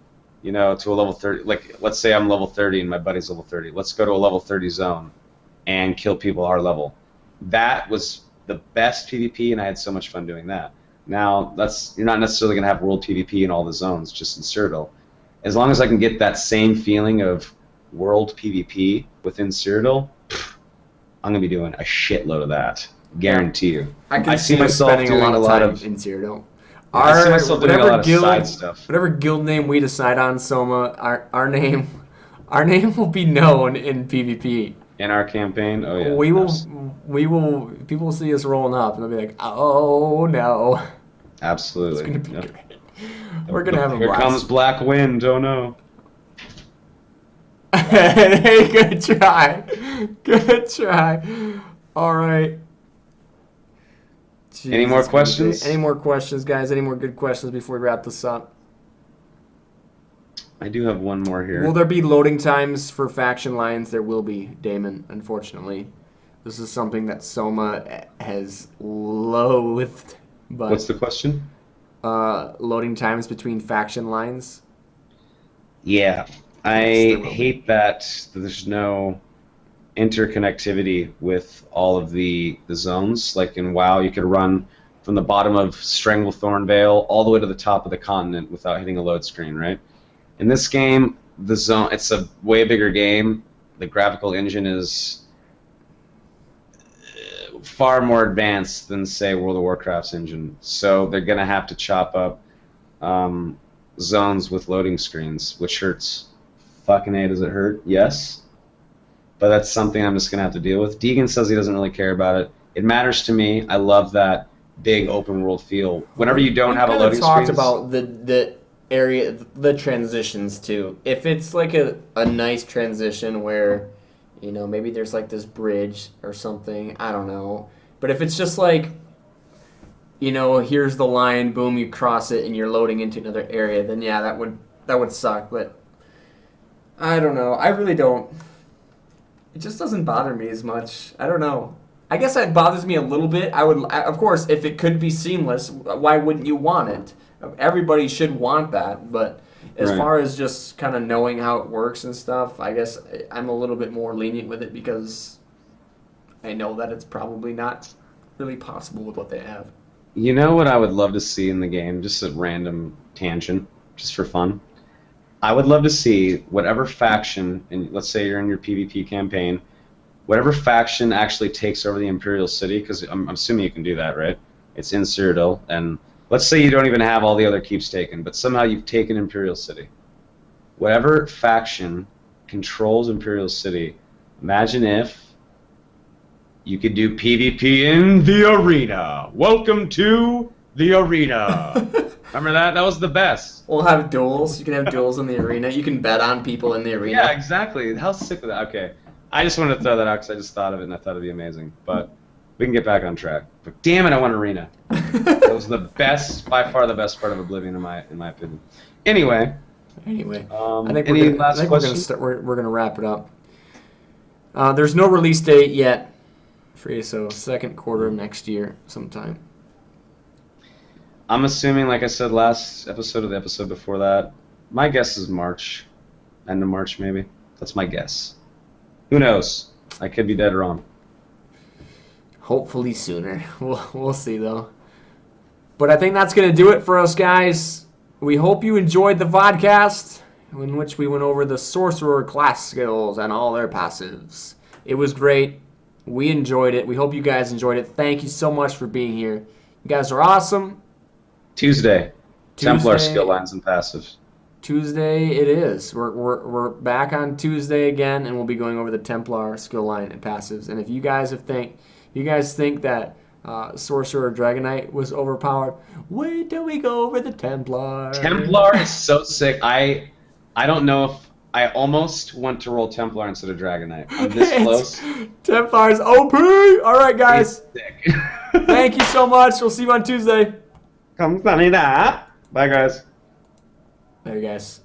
to a level 30. Like, let's say I'm level 30 and my buddy's level 30. Let's go to a level 30 zone and kill people our level. That was the best PvP, and I had so much fun doing that. Now, you're not necessarily going to have world PvP in all the zones, just in Cyrodiil. As long as I can get that same feeling of world PvP within Cyrodiil, I'm going to be doing a shitload of that. Guarantee you. I can see see myself spending doing a lot of time in Cyrodiil. I see myself doing a lot of side stuff. Whatever guild name we decide on, Soma, our name will be known in PvP. In our campaign, oh yeah. We will. People will see us rolling up, and they'll be like, "Oh no!" Absolutely. It's gonna be great. We're gonna have a blast. Here comes Black Wind. Oh no. Hey, good try. Good try. All right. Jesus, any more questions? Any more questions, guys? Any more good questions before we wrap this up? I do have one more here. Will there be loading times for faction lines? There will be, Damon, unfortunately. This is something that Soma has loathed. But, what's the question? Loading times between faction lines. Yeah. I hate that there's no interconnectivity with all of the zones. Like in WoW, you could run from the bottom of Stranglethorn Vale all the way to the top of the continent without hitting a load screen, right? In this game, it's a way bigger game. The graphical engine is far more advanced than, say, World of Warcraft's engine. So they're going to have to chop up zones with loading screens, which hurts. Fucking A, does it hurt? Yes. But that's something I'm just going to have to deal with. Deagen says he doesn't really care about it. It matters to me. I love that big open world feel. Whenever you don't have a loading screen. We talked about the area, the transitions too. If it's like a nice transition where, maybe there's like this bridge or something, I don't know. But if it's just like, here's the line, boom, you cross it and you're loading into another area, then yeah, that would suck. But I don't know. I really don't. It just doesn't bother me as much. I don't know. I guess it bothers me a little bit. Of course, if it could be seamless, why wouldn't you want it? Everybody should want that, but as far as just kind of knowing how it works and stuff, I guess I'm a little bit more lenient with it because I know that it's probably not really possible with what they have. You know what I would love to see in the game? Just a random tangent, just for fun. I would love to see whatever faction, and let's say you're in your PvP campaign, whatever faction actually takes over the Imperial City, because I'm assuming you can do that, right? It's in Cyrodiil, and let's say you don't even have all the other keeps taken, but somehow you've taken Imperial City. Whatever faction controls Imperial City, imagine if you could do PvP in the arena. Welcome to the arena. Remember that? That was the best. We'll have duels. You can have duels in the arena. You can bet on people in the arena. Yeah, exactly. How sick was that? Okay. I just wanted to throw that out because I just thought of it and I thought it'd be amazing. But we can get back on track. But damn it, I want arena. That was the best, by far the best part of Oblivion in my opinion. Anyway. I think we're gonna wrap it up. There's no release date yet for ESO. Second quarter of next year, sometime. I'm assuming, like I said last episode or the episode before that, my guess is March. End of March, maybe. That's my guess. Who knows? I could be dead wrong. Hopefully sooner. We'll see, though. But I think that's going to do it for us, guys. We hope you enjoyed the vodcast, in which we went over the Sorcerer class skills and all their passives. It was great. We enjoyed it. We hope you guys enjoyed it. Thank you so much for being here. You guys are awesome. Tuesday. Templar skill lines and passives. Tuesday it is. We're back on Tuesday again, and we'll be going over the Templar skill line and passives. And if you guys think that Sorcerer or Dragonite was overpowered, wait till we go over the Templar. Templar is so sick. I don't know if I almost went to roll Templar instead of Dragon Knight. I'm this close. Templars OP. All right, guys. Sick. Thank you so much. We'll see you on Tuesday. Come sunny that. Bye, guys. There, guys.